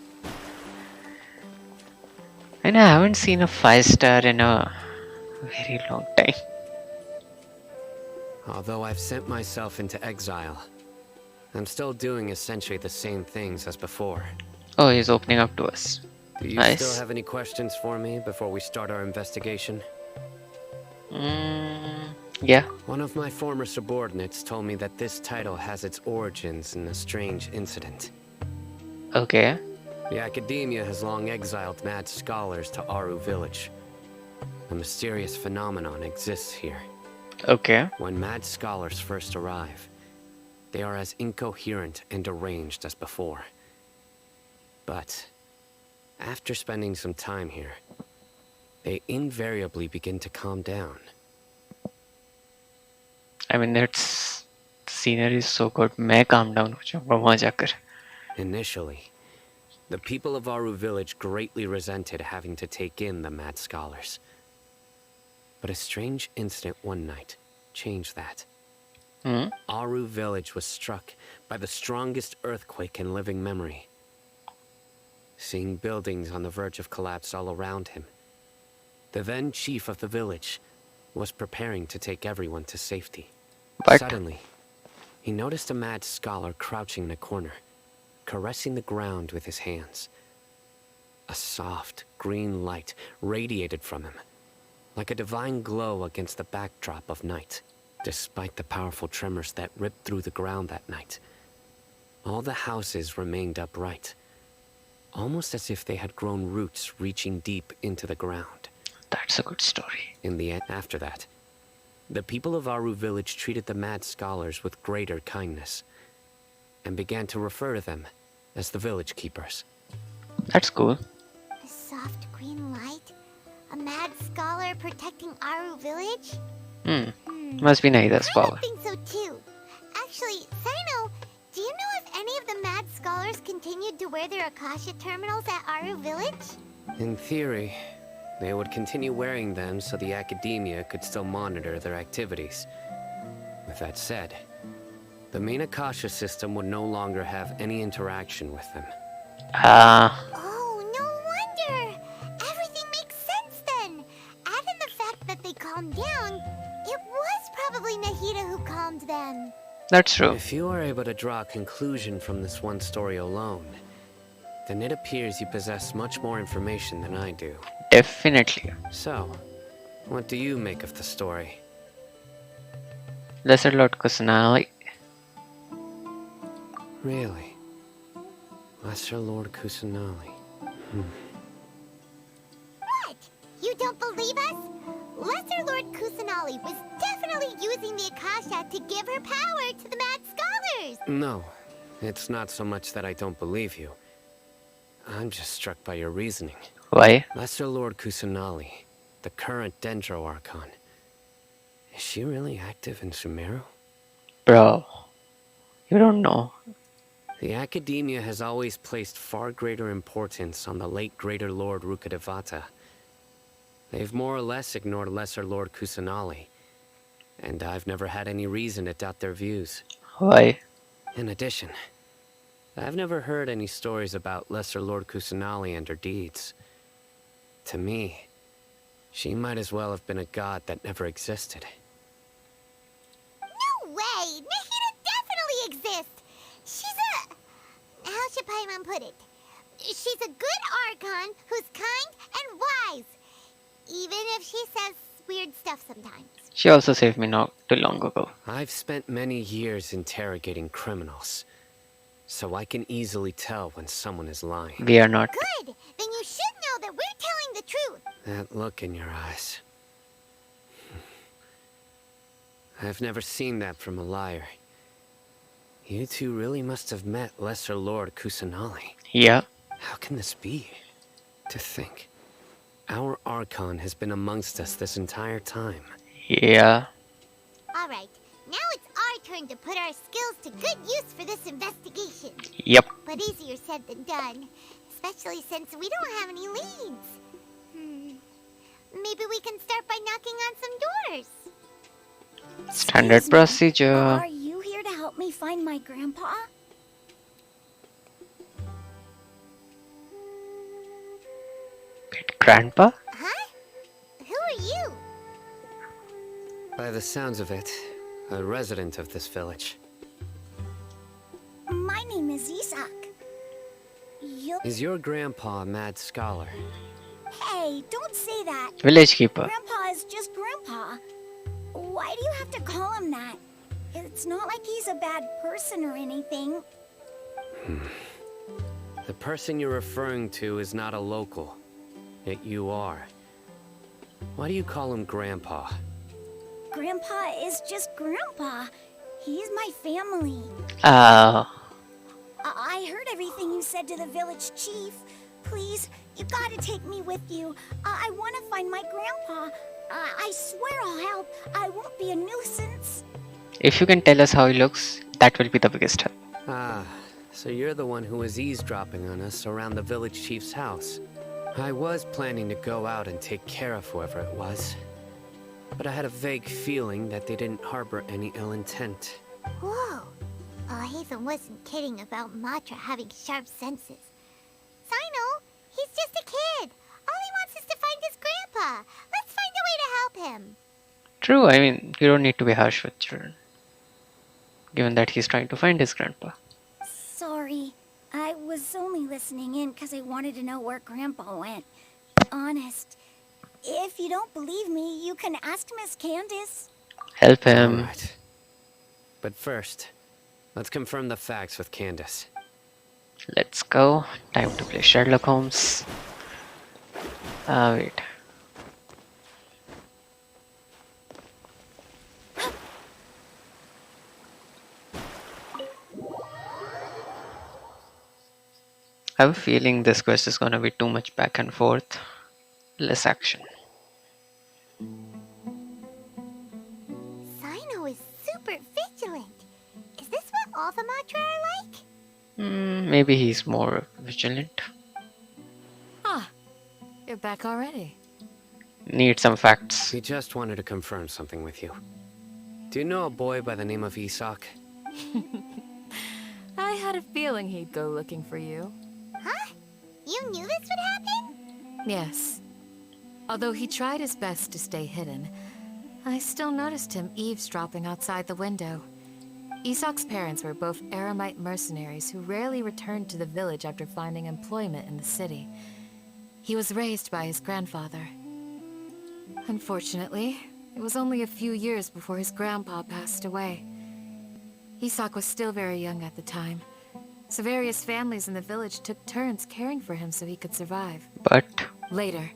And I haven't seen a 5-star in a very long time. Although I've sent myself into exile, I'm still doing essentially the same things as before. Oh, he's opening up to us. Do you Nice. still have any questions for me before we start our investigation? Yeah. One of my former subordinates told me that this title has its origins in a strange incident. Okay. The Academia has long exiled mad scholars to Aru village. A mysterious phenomenon exists here. Okay. When mad scholars first arrive, they are as incoherent and deranged as before. But after spending some time here, they invariably begin to calm down. I mean, it's scenery is so good. मैं calm down हो जाऊंगा वहाँ जाकर. Initially, the people of Aru village greatly resented having to take in the mad scholars. But a strange incident one night changed that. Aru village was struck by the strongest earthquake in living memory. Seeing buildings on the verge of collapse all around him, the then chief of the village was preparing to take everyone to safety. But Suddenly, he noticed a mad scholar crouching in a corner, caressing the ground with his hands. A soft, green light radiated from him, like a divine glow against the backdrop of night. Despite the powerful tremors that ripped through the ground that night, all the houses remained upright, almost as if they had grown roots reaching deep into the ground. that's a good story. In the end, after that, the people of Aru village treated the mad scholars with greater kindness, and began to refer to them as the village keepers. That's cool. A soft green light? A mad scholar protecting Aru village? Must be Naida's I power. don't think so too. Actually, Sino, do you know if any of the mad scholars continued to wear their Akasha terminals at Aru village? In theory, they would continue wearing them so the academia could still monitor their activities. With that said, the main Akasha system would no longer have any interaction with them. Oh, no wonder! Everything makes sense then! Add in the fact that they calmed down, it was probably Nahida who calmed them. That's true. If you are able to draw a conclusion from this one story alone, then it appears you possess much more information than I do. Definitely. So, what do you make of the story? Lesser Lord Kusanagi. Really? Lesser Lord Kusanagi. What? You don't believe us? Lesser Lord Kusanali was definitely using the Akasha to give her power to the mad scholars! No, it's not so much that I don't believe you. I'm just struck by your reasoning. Why? Lesser Lord Kusanali, the current Dendro Archon. Is she really active in Sumeru? Bro. You don't know. The Academia has always placed far greater importance on the late Greater Lord Rukkhadevata. They've more or less ignored Lesser Lord Kusanali, and I've never had any reason to doubt their views. Why? In addition, I've never heard any stories about Lesser Lord Kusanali and her deeds. To me, she might as well have been a god that never existed. No way! Nahida definitely exists! She's a... How should Paimon put it? She's a good Archon who's kind and wise. Even if she says weird stuff sometimes. She also saved me not too long ago. I've spent many years interrogating criminals, so I can easily tell when someone is lying. We are not. Good! Then you should know that we're telling the truth. That look in your eyes. I've never seen that from a liar. You two really must have met Lesser Lord Kusanali. Yeah. How can this be? To think, our Archon has been amongst us this entire time. Yeah. Alright, now it's our turn to put our skills to good use for this investigation. Yep. But easier said than done. Especially since we don't have any leads. Maybe we can start by knocking on some doors. Standard Excuse me, procedure. Are you here to help me find my grandpa? Grandpa? Huh? Who are you? By the sounds of it, a resident of this village. My name is Isak. You'll... Is your grandpa a mad scholar? Hey, don't say that. Village keeper. Grandpa is just Grandpa. Why do you have to call him that? It's not like he's a bad person or anything. The person you're referring to is not a local. Yet you are. Why do you call him Grandpa? Grandpa is just Grandpa. He's my family. Oh. I heard everything you said to the village chief. Please, you gotta take me with you. I want to find my grandpa. I swear I'll help. I won't be a nuisance. If you can tell us how he looks, that will be the biggest help. Ah, so you're the one who was eavesdropping on us around the village chief's house. I was planning to go out and take care of whoever it was, but I had a vague feeling that they didn't harbor any ill intent. Whoa. Haven wasn't kidding about Matra having sharp senses. Sino, he's just a kid. All he wants is to find his grandpa. Let's find a way to help him. True, I mean, you don't need to be harsh with children, given that he's trying to find his grandpa. Sorry. I was only listening in because I wanted to know where Grandpa went. Honest. If you don't believe me, you can ask Miss Candace. Help him. Alright. But first, let's confirm the facts with Candace. Let's go. Time to play Sherlock Holmes. Wait. I have a feeling this quest is gonna be too much back and forth. Less action. Sino is super vigilant. Is this what all the Matra are like? Maybe he's more vigilant. Ah, you're back already. Need some facts. We just wanted to confirm something with you. Do you know a boy by the name of Isak? I had a feeling he'd go looking for you. Huh? You knew this would happen? Yes. Although he tried his best to stay hidden, I still noticed him eavesdropping outside the window. Isak's parents were both Aramite mercenaries who rarely returned to the village after finding employment in the city. He was raised by his grandfather. Unfortunately, it was only a few years before his grandpa passed away. Isak was still very young at the time, so various families in the village took turns caring for him so he could survive. But Later,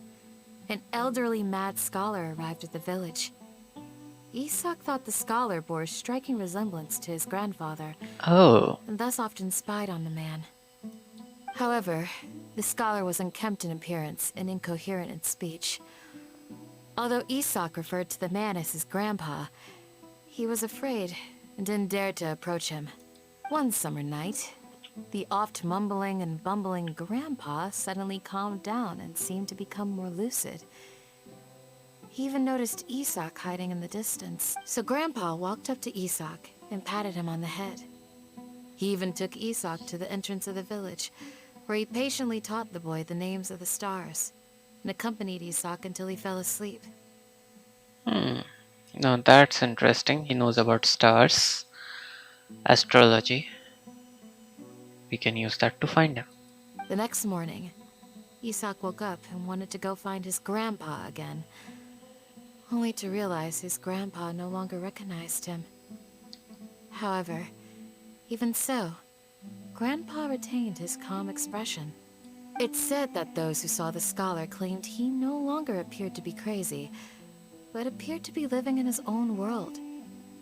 an elderly mad scholar arrived at the village. Isak thought the scholar bore a striking resemblance to his grandfather, oh, and thus often spied on the man. However, the scholar was unkempt in appearance and incoherent in speech. Although Isak referred to the man as his grandpa, he was afraid and didn't dare to approach him. One summer night, the oft mumbling and bumbling grandpa suddenly calmed down and seemed to become more lucid. He even noticed Isak hiding in the distance, so Grandpa walked up to Isak and patted him on the head. He even took Isak to the entrance of the village, where he patiently taught the boy the names of the stars, and accompanied Isak until he fell asleep. now that's interesting. He knows about stars, astrology. We can use that to find him. The next morning, Isak woke up and wanted to go find his grandpa again, only to realize his grandpa no longer recognized him. However, even so, Grandpa retained his calm expression. It's said that those who saw the scholar claimed he no longer appeared to be crazy, but appeared to be living in his own world,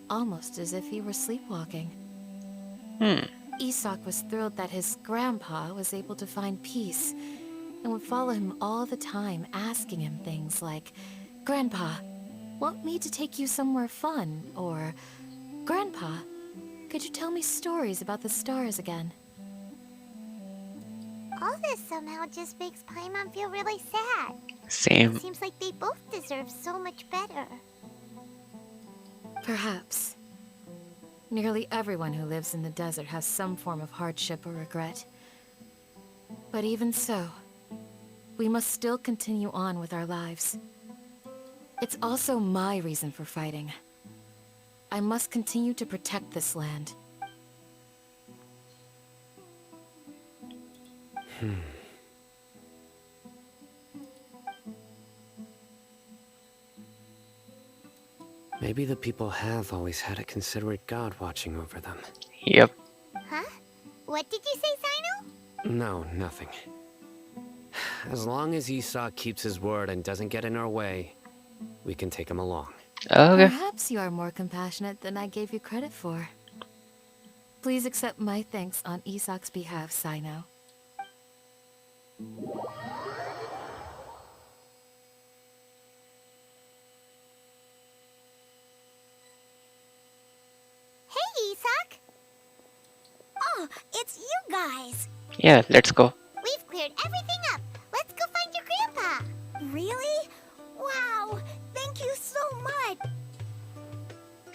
almost as if he were sleepwalking. Isak was thrilled that his grandpa was able to find peace, and would follow him all the time, asking him things like, "Grandpa, want me to take you somewhere fun?" Or, "Grandpa, could you tell me stories about the stars again?" All this somehow just makes Paimon feel really sad. Same. It seems like they both deserve so much better. Perhaps. Nearly everyone who lives in the desert has some form of hardship or regret. But even so, we must still continue on with our lives. It's also my reason for fighting. I must continue to protect this land. Maybe the people have always had a considerate god watching over them. Yep. Huh? What did you say, Sino? No, nothing. As long as Isak keeps his word and doesn't get in our way, we can take him along. Okay. Perhaps you are more compassionate than I gave you credit for. Please accept my thanks on Isak's behalf, Sino. Hey, Isak! Oh, it's you guys. Yeah, let's go. We've cleared everything up. Let's go find your grandpa. Really? Wow, thank you so much.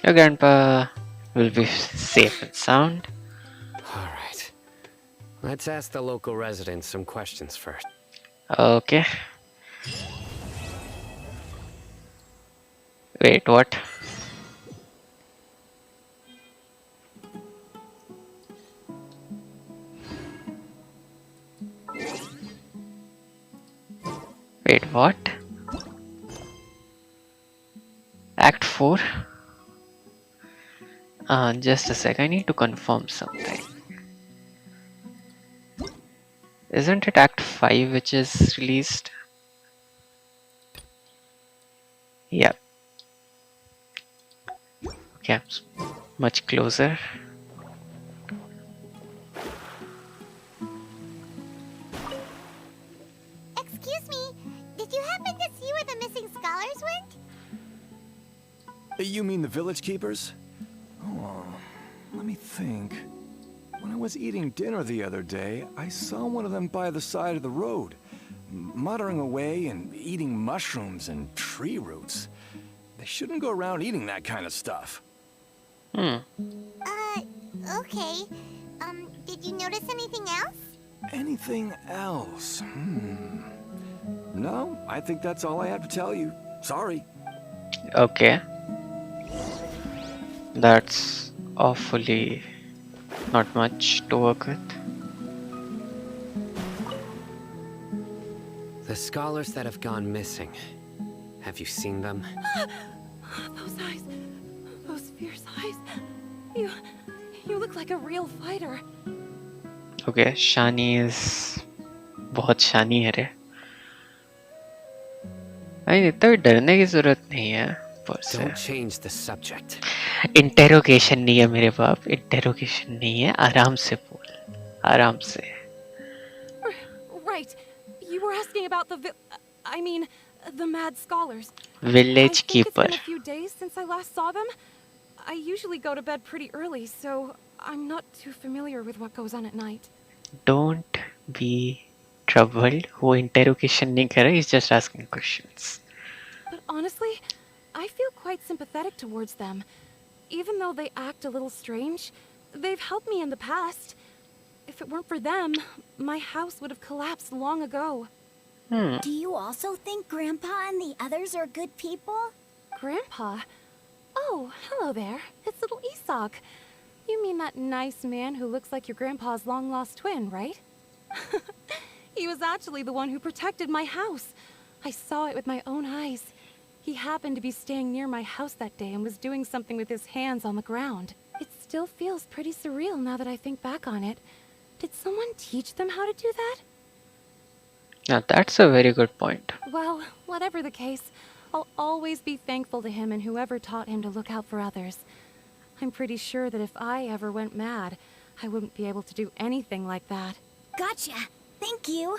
Your grandpa will be safe and sound. Alright. Let's ask the local residents some questions first. Okay. Wait, what? Wait, what? Act 4? Just a sec, I need to confirm something. Isn't it Act 5 which is released? Yeah. Okay, much closer. Excuse me, did you happen to see where the missing scholars went? You mean the village keepers? Oh, let me think. When I was eating dinner the other day, I saw one of them by the side of the road, muttering away and eating mushrooms and tree roots. They shouldn't go around eating that kind of stuff. Okay. Did you notice anything else? Anything else? No, I think that's all I have to tell you. Sorry. Okay. That's awfully not much to work with. The scholars that have gone missing. Have you seen them? Those eyes. Those fierce eyes. You look like a real fighter. Okay, Shani is बहुत शानी है रे. नहीं इतना भी डरने की जरूरत नहीं है पर से. Don't change the subject. Interrogation नहीं है मेरे बाप. इंटेरोगेशन नहीं है. आराम से बोल. आराम से. Right. You were asking about the mad scholars. Village I think keeper. It's been a few days since I last saw them. I usually go to bed pretty early, so I'm not too familiar with what goes on at night. Don't be troubled. वो interrogation नहीं कर रहा. He's just asking questions. But honestly, I feel quite sympathetic towards them. Even though they act a little strange, they've helped me in the past. If it weren't for them, my house would have collapsed long ago. Do you also think Grandpa and the others are good people? Grandpa? Oh, hello there. It's little Isak. You mean that nice man who looks like your grandpa's long-lost twin, right? He was actually the one who protected my house. I saw it with my own eyes. He happened to be staying near my house that day and was doing something with his hands on the ground. It still feels pretty surreal now that I think back on it. Did someone teach them how to do that? Now that's a very good point. Well, whatever the case, I'll always be thankful to him and whoever taught him to look out for others. I'm pretty sure that if I ever went mad, I wouldn't be able to do anything like that. Gotcha. Thank you.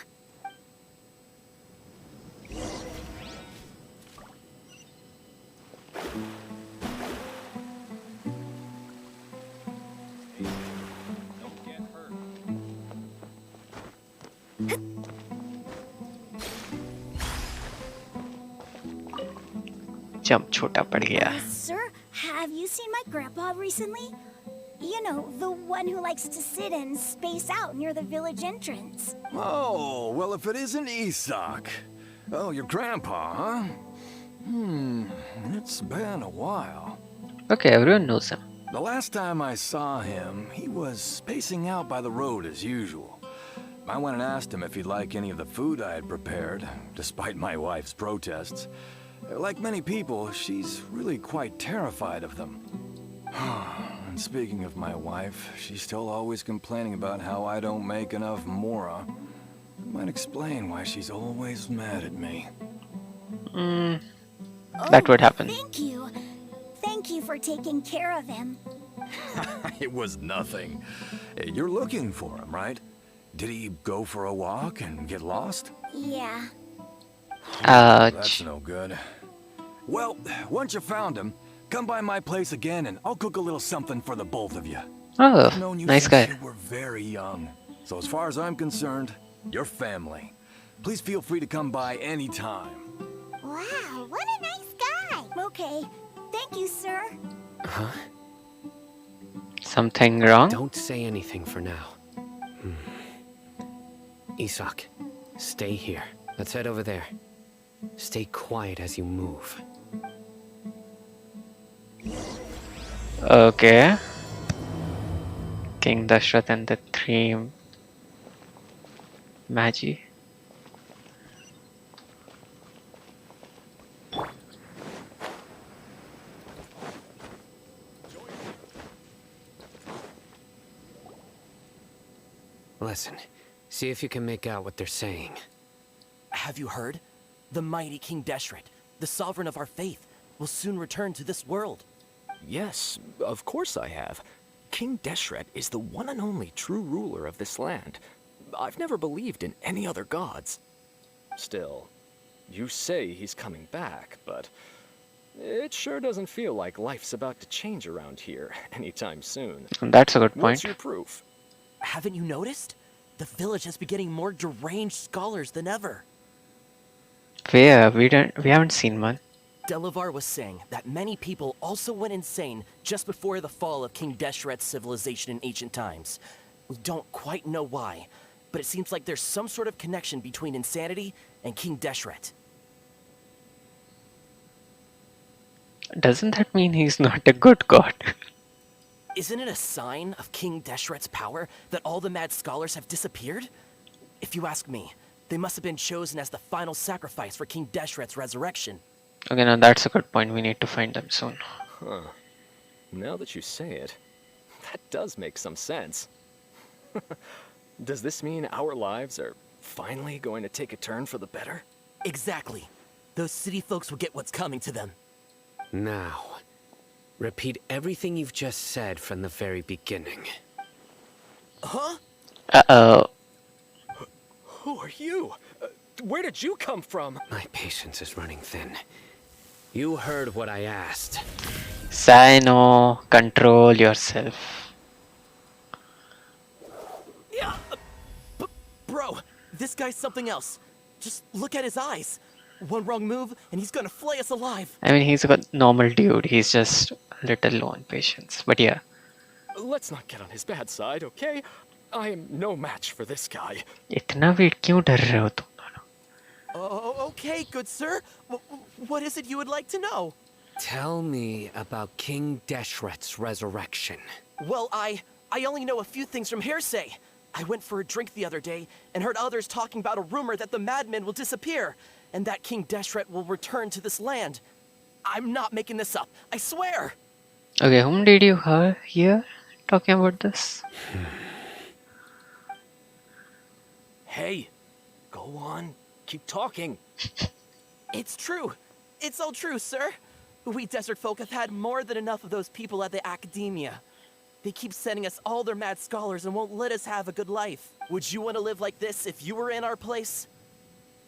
Jump छोटा पड़ गया. Sir, have you seen my grandpa recently? You know, the one who likes to sit and space out near the village entrance. Oh, well, if it isn't Isak. Oh, your grandpa, huh? It's been a while. Okay, everyone knows him. The last time I saw him, he was spacing out by the road as usual. I went and asked him if he'd like any of the food I had prepared, despite my wife's protests. Like many people, she's really quite terrified of them. And speaking of my wife, she's still always complaining about how I don't make enough mora. Might explain why she's always mad at me. That would happen. Thank you. Thank you for taking care of him. It was nothing. You're looking for him, right? Did he go for a walk and get lost? Yeah. That's no good. Well, once you found him, come by my place again and I'll cook a little something for the both of you. Oh, I've known you nice since guy. you were very young. So as far as I'm concerned, you're family. Please feel free to come by anytime. Wow, what a nice guy! Okay. Thank you, sir. Huh? Something wrong? Don't say anything for now. Isak, stay here. Let's head over there. Stay quiet as you move. Okay. King Dashrath and the three Magi. Listen, see if you can make out what they're saying. Have you heard? The mighty King Deshret, the sovereign of our faith, will soon return to this world. Yes, of course I have. King Deshret is the one and only true ruler of this land. I've never believed in any other gods. Still, you say he's coming back, but it sure doesn't feel like life's about to change around here anytime soon. That's a good point. What's your proof? Haven't you noticed? The village has been getting more deranged scholars than ever. Where? We haven't seen one. Delavar was saying that many people also went insane just before the fall of King Deshret's civilization in ancient times. We don't quite know why, but it seems like there's some sort of connection between insanity and King Deshret. Doesn't that mean he's not a good god? Isn't it a sign of King Deshret's power that all the mad scholars have disappeared? If you ask me, they must have been chosen as the final sacrifice for King Deshret's resurrection. Okay, now that's a good point. We need to find them soon. Huh. Now that you say it, that does make some sense. Does this mean our lives are finally going to take a turn for the better? Exactly. Those city folks will get what's coming to them. Now, repeat everything you've just said from the very beginning. Huh? Uh-oh. Who are you? Where did you come from? My patience is running thin. You heard what I asked. Sino, control yourself. Yeah. Bro, this guy's something else. Just look at his eyes. One wrong move, and he's gonna flay us alive. I mean, he's a normal dude. He's just a little low on patience. But yeah. Let's not get on his bad side, okay? I am no match for this guy. इतना wait क्यों डर रहे हो तुम दोनों? Oh, okay, good sir. What is it you would like to know? Tell me about King Deshret's resurrection. Well, I only know a few things from hearsay. I went for a drink the other day and heard others talking about a rumor that the madmen will disappear and that King Deshret will return to this land. I'm not making this up, I swear. Okay, whom did you hear talking about this? Hey, go on. Keep talking. It's true. It's all true, sir. We desert folk have had more than enough of those people at the academia. They keep sending us all their mad scholars and won't let us have a good life. Would you want to live like this if you were in our place?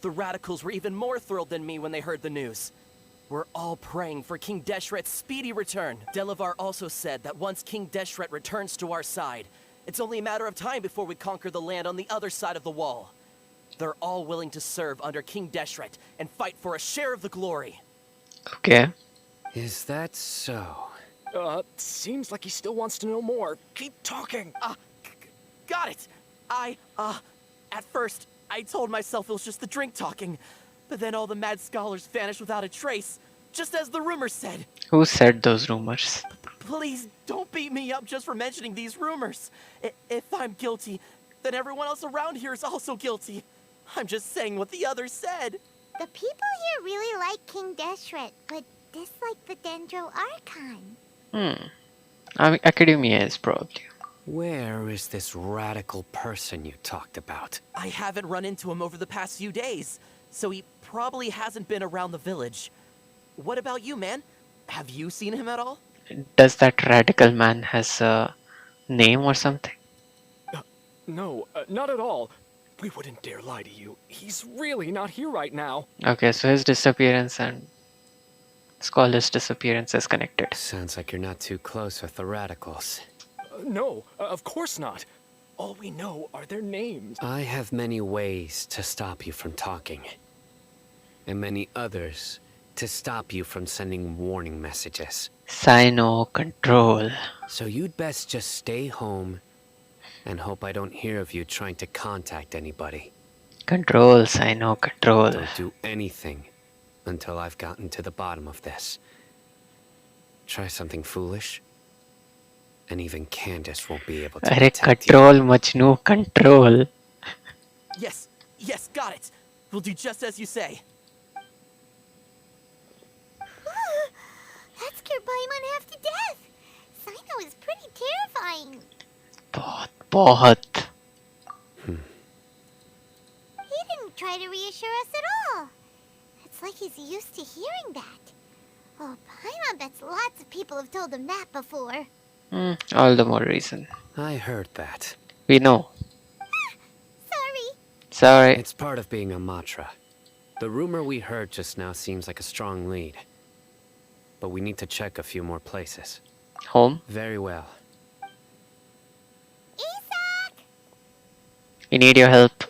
The radicals were even more thrilled than me when they heard the news. We're all praying for King Deshret's speedy return. Delavar also said that once King Deshret returns to our side, it's only a matter of time before we conquer the land on the other side of the wall. They're all willing to serve under King Deshret and fight for a share of the glory. Okay. Is that so? Seems like he still wants to know more. Keep talking. Got it. At first, I told myself it was just the drink talking, but then all the mad scholars vanished without a trace, just as the rumors said. Who said those rumors? Please don't beat me up just for mentioning these rumors. If I'm guilty, then everyone else around here is also guilty. I'm just saying what the others said. The people here really like King Deshret, but dislike the Dendro Archon. I mean, academia is probably. Where is this radical person you talked about? I haven't run into him over the past few days, so he probably hasn't been around the village. What about you, man? Have you seen him at all? Does that radical man has a name or something? No, not at all. We wouldn't dare lie to you. He's really not here right now. Okay, so his disappearance and Scholar's disappearance is connected. Sounds like you're not too close with the radicals. No, of course not. All we know are their names. I have many ways to stop you from talking. And many others to stop you from sending warning messages. Sino, control. So you'd best just stay home and hope I don't hear of you trying to contact anybody. Control, Sino, control. Don't do anything until I've gotten to the bottom of this. Try something foolish, and even Candace won't be able to अरे protect you. control Majnu control. Yes, yes, got it. We'll do just as you say. That scared Paimon half to death. Sino is pretty terrifying. बहुत. He didn't try to reassure us at all. It's like he's used to hearing that. Oh, Paimon bets lots of people have told him that before. All the more reason. I heard that. We know. Sorry. Sorry. It's part of being a Matra. The rumor we heard just now seems like a strong lead. But we need to check a few more places. Home. Very well. Isak! We need your help.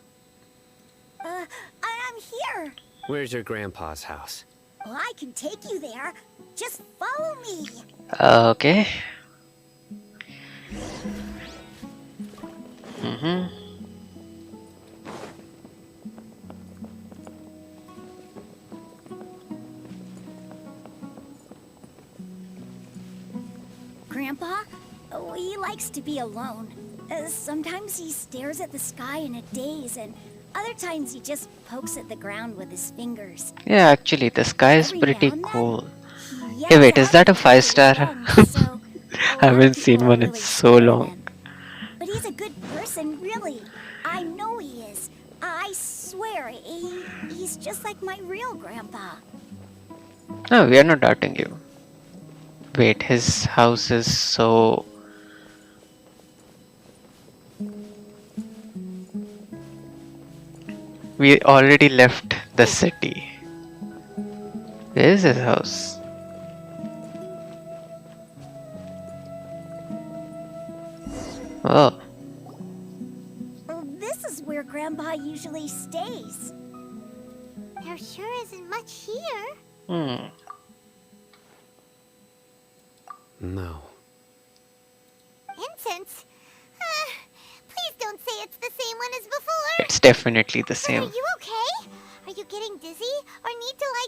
I'm here. Where's your grandpa's house? Well, I can take you there. Just follow me. Okay. Grandpa, he likes to be alone. Sometimes he stares at the sky in a daze, and other times he just pokes at the ground with his fingers. Yeah, actually, the sky is Every pretty now and then, cool. he Hey, wait, yells is that a out 5-star? because he's young, so I haven't seen people are one in really so scared of long. him. But he's a good person, really. I know he is. I swear, he's just like my real grandpa. No, we are not doubting you. Wait, his house is so... We already left the city. Where is his house? Oh, This is where Grandpa usually stays. There sure isn't much here. No. Incense? Please don't say it's the same one as before. it's definitely the But same. are you okay? Are you getting dizzy or need to lie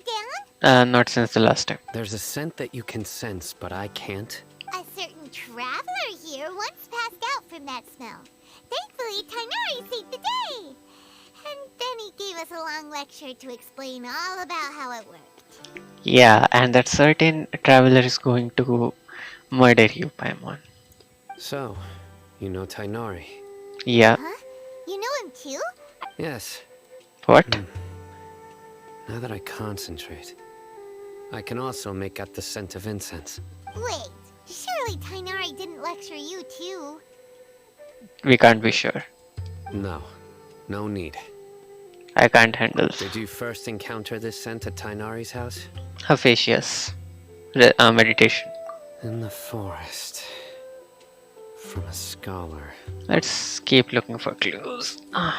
down? Not since the last time. There's a scent that you can sense, but I can't. A certain traveler here once passed out from that smell. Thankfully, Tainari saved the day. And then he gave us a long lecture to explain all about how it worked. Yeah, and that certain traveler is going to murder you, Paimon. So, you know Tainari? Yeah. Huh? You know him too? Yes. What? Now that I concentrate, I can also make out the scent of incense. Wait, surely Tainari didn't lecture you too. We can't be sure. No. No need. I can't handle Did you first encounter this scent at Tainari's house? Hephaestus. Meditation. In the forest. From a scholar. Let's keep looking for clues. Huh.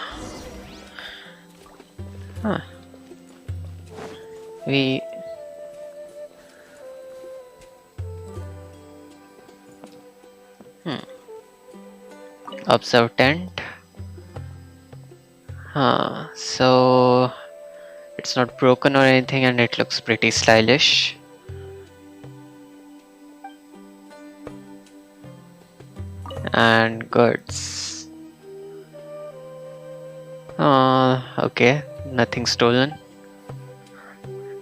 We... Observe tent. So... It's not broken or anything and it looks pretty stylish. And goods. Okay, nothing stolen.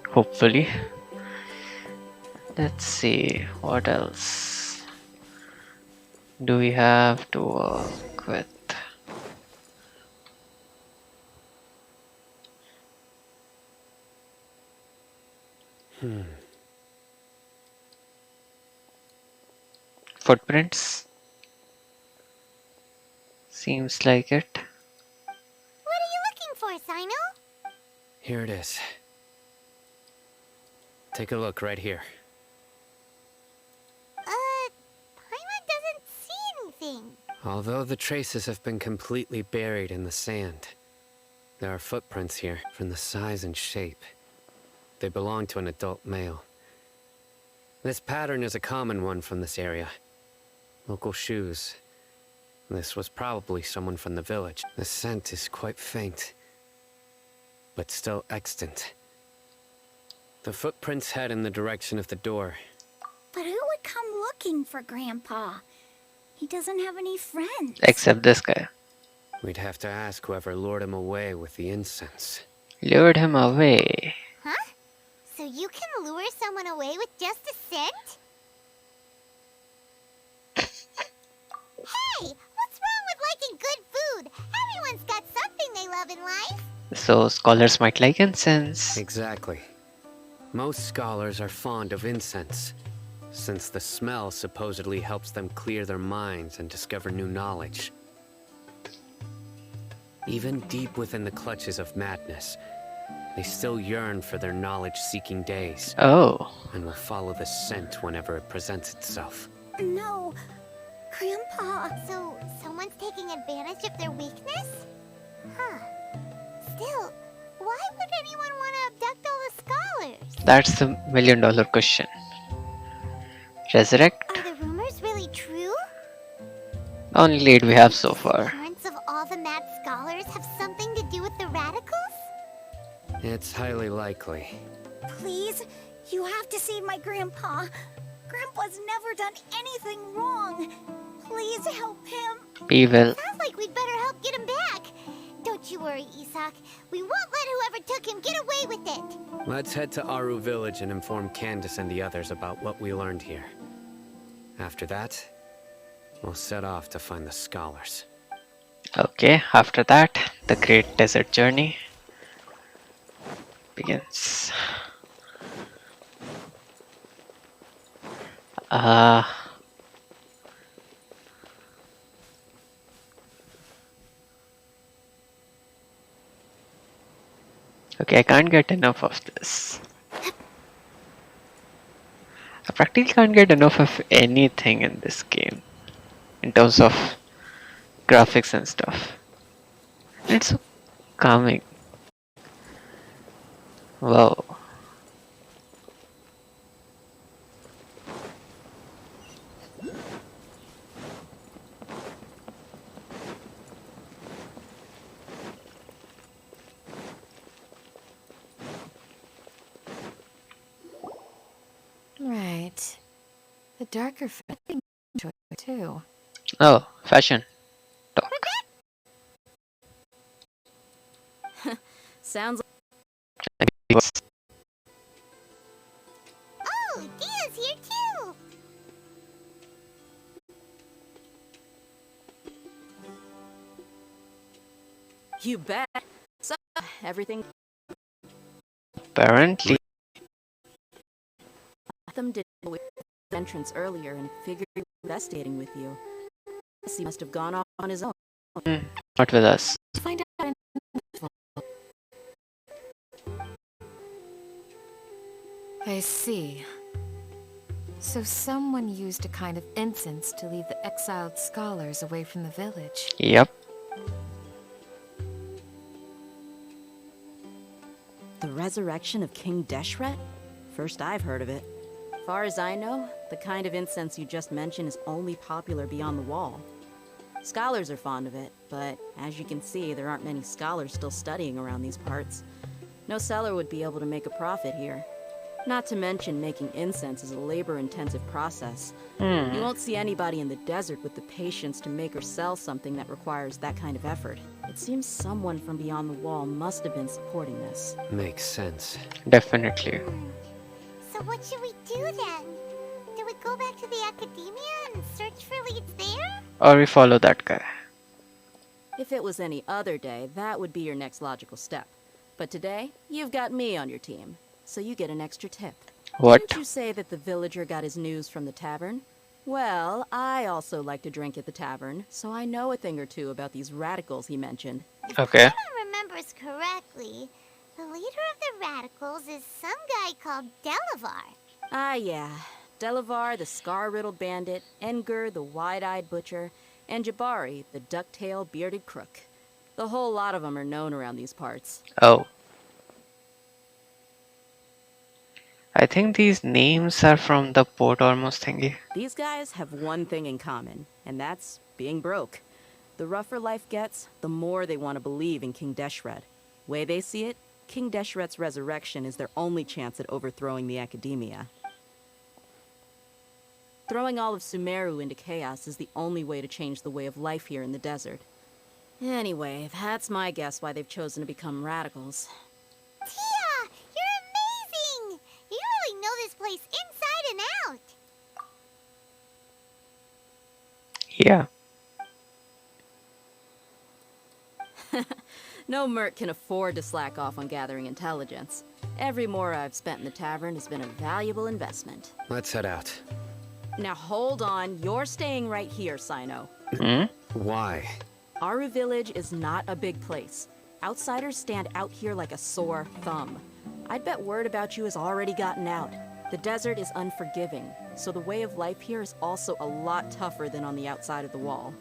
Hopefully. Let's see, what else do we have to work with? Footprints? Seems like it. What are you looking for, Sino? Here it is. Take a look right here. Paimon doesn't see anything. Although the traces have been completely buried in the sand, there are footprints here from the size and shape. They belong to an adult male. This pattern is a common one from this area. Local shoes. This was probably someone from the village. The scent is quite faint, but still extant. The footprints head in the direction of the door. But who looking for Grandpa. He doesn't have any friends. Except this guy. We'd have to ask whoever lured him away with the incense. Lured him away. Huh? So you can lure someone away with just a scent? Hey! What's wrong with liking good food? Everyone's got something they love in life. So scholars might like incense. Exactly. Most scholars are fond of incense, since the smell supposedly helps them clear their minds and discover new knowledge. Even deep within the clutches of madness, they still yearn for their knowledge-seeking days. Oh. And will follow the scent whenever it presents itself. No, Grandpa. So someone's taking advantage of their weakness? Huh. Still, why would anyone want to abduct all the scholars? That's the million-dollar question. Resurrect? Are the rumors really true? Only lead we have so far. The parents of all the mad scholars have something to do with the radicals? It's highly likely. Please, you have to save my Grandpa. Grandpa's never done anything wrong. Please help him. We will. Sounds like we'd better help get him back. Don't you worry, Isak. We won't let whoever took him get away with it. Let's head to Aru Village and inform Candace and the others about what we learned here. After that, we'll set off to find the scholars. Okay, after that, the Great Desert Journey begins. Okay, I can't get enough of this. I practically can't get enough of anything in this game in terms of graphics and stuff. It's so calming. Wow. Right. The darker fashion choice too. Oh, fashion. Talk. Sounds Oh, Dia's here too. You bet. So, everything Apparently. them did with the entrance earlier and figured he was investigating with you. Guess he must have gone off on his own. Not with us. Find out. I see. So someone used a kind of incense to lead the exiled scholars away from the village. Yep. The resurrection of King Deshret? First I've heard of it. Far as I know, the kind of incense you just mentioned is only popular beyond the wall. Scholars are fond of it, but as you can see, there aren't many scholars still studying around these parts. No seller would be able to make a profit here. Not to mention making incense is a labor-intensive process. You won't see anybody in the desert with the patience to make or sell something that requires that kind of effort. It seems someone from beyond the wall must have been supporting this. Makes sense. Definitely. So what should we do then? Do we go back to the academia and search for leads there? Or we follow that guy. If it was any other day, that would be your next logical step. But today, you've got me on your team, so you get an extra tip. What? Didn't you say that the villager got his news from the tavern? Well, I also like to drink at the tavern, so I know a thing or two about these radicals he mentioned. Okay. If I remembers correctly, the leader of the radicals is some guy called Delavar. Ah, yeah. Delavar, the scar-riddled bandit, Enger, the wide-eyed butcher, and Jabari, the duck-tailed bearded crook. The whole lot of them are known around these parts. Oh. I think these names are from the port almost thingy. These guys have one thing in common, and that's being broke. The rougher life gets, the more they want to believe in King Deshret. Way they see it, King Deshret's resurrection is their only chance at overthrowing the academia. Throwing all of Sumeru into chaos is the only way to change the way of life here in the desert. Anyway, that's my guess why they've chosen to become radicals. Tia, you're amazing! You really know this place inside and out. Yeah. No merc can afford to slack off on gathering intelligence. Every mora I've spent in the tavern has been a valuable investment. Let's head out. Now hold on, you're staying right here, Sino. Hmm? Why? Aru Village is not a big place. Outsiders stand out here like a sore thumb. I'd bet word about you has already gotten out. The desert is unforgiving, so the way of life here is also a lot tougher than on the outside of the wall.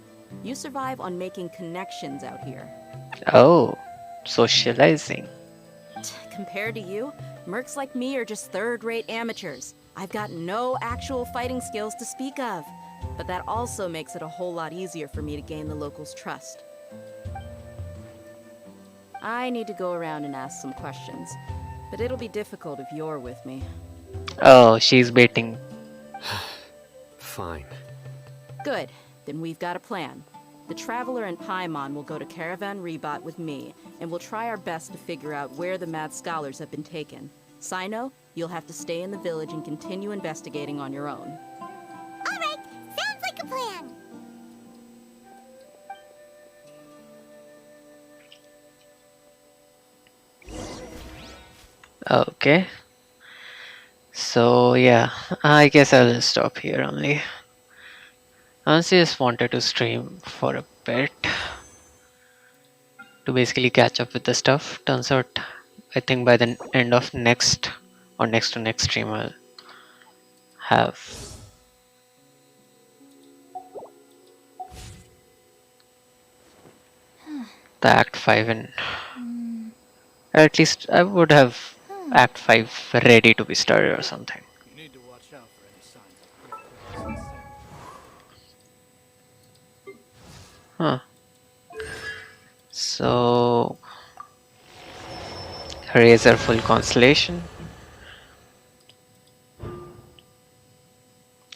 You survive on making connections out here. Oh, socializing. Compared to you, mercs like me are just third-rate amateurs. I've got no actual fighting skills to speak of. But that also makes it a whole lot easier for me to gain the locals' trust. I need to go around and ask some questions, but it'll be difficult if you're with me. Oh, she's baiting. Fine. Good, then we've got a plan. The Traveler and Paimon will go to Caravan Rebat with me, and we'll try our best to figure out where the Mad Scholars have been taken. Sino, you'll have to stay in the village and continue investigating on your own. All right, sounds like a plan. Okay. So yeah, I guess I'll stop here only. I honestly just wanted to stream for a bit to basically catch up with the stuff. Turns out, I think by the end of next or next to next stream, I'll have the Act 5 in. At least I would have Act 5 ready to be started or something. You need to watch out for any signs of great presence. Huh. So, Razor full constellation.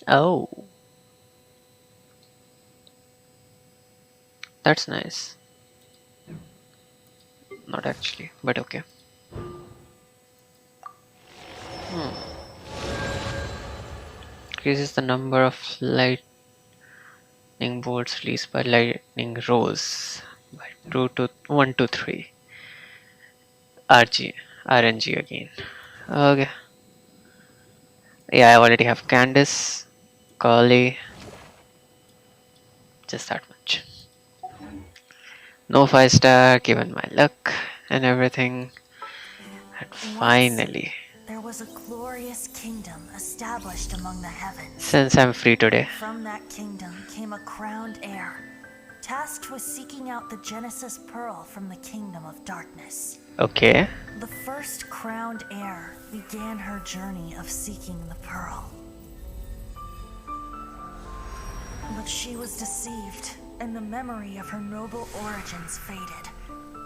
Oh, that's nice. Not actually, but okay. Increases the number of lightning bolts released by lightning rows by 1 to 3. RNG again. Okay. Yeah, I already have Candace, Carly. Just that much. No 5-star, given my luck and everything. And finally, There was a glorious kingdom established among the heavens. since I'm free today. From that kingdom came a crowned heir, tasked with seeking out the Genesis Pearl from the kingdom of darkness. Okay. The first crowned heir began her journey of seeking the pearl. But she was deceived, and the memory of her noble origins faded.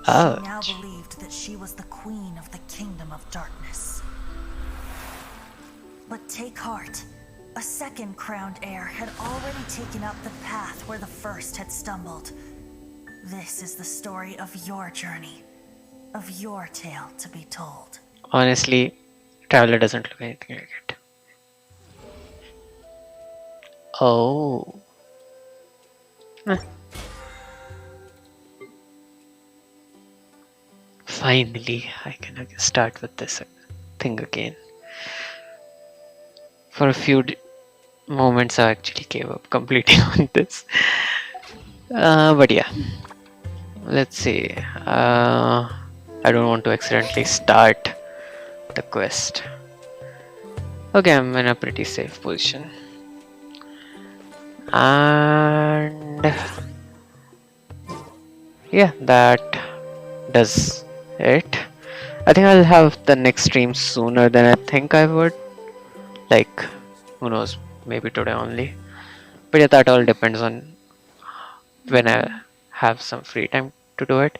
She now Ouch. believed that she was the queen of the kingdom of darkness. But take heart. A second crowned heir had already taken up the path where the first had stumbled. This is the story of your journey, of your tale to be told. Honestly, Traveler doesn't look anything like it. Oh. Huh. Finally, I can start with this thing again. For a few moments, I actually gave up completely on this. But yeah, let's see. I don't want to accidentally start the quest. Okay, I'm in a pretty safe position. And yeah, that does it. I think I'll have the next stream sooner than I think I would. Like, who knows, maybe today only. But yeah, that all depends on when I have some free time to do it.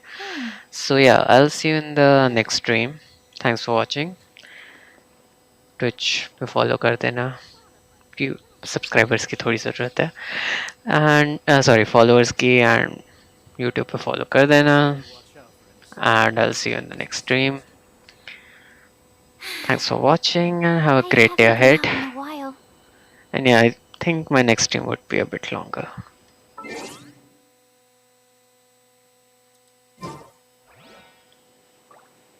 So yeah, I'll see you in the next stream. Thanks for watching. Twitch पे follow कर देना. Subscribers की थोड़ी ज़रूरत है and sorry followers की and YouTube पे follow कर देना and I will see you in the next stream thanks for watching and have a I great day haven't been ahead out in a while. And yeah I think my next stream would be a bit longer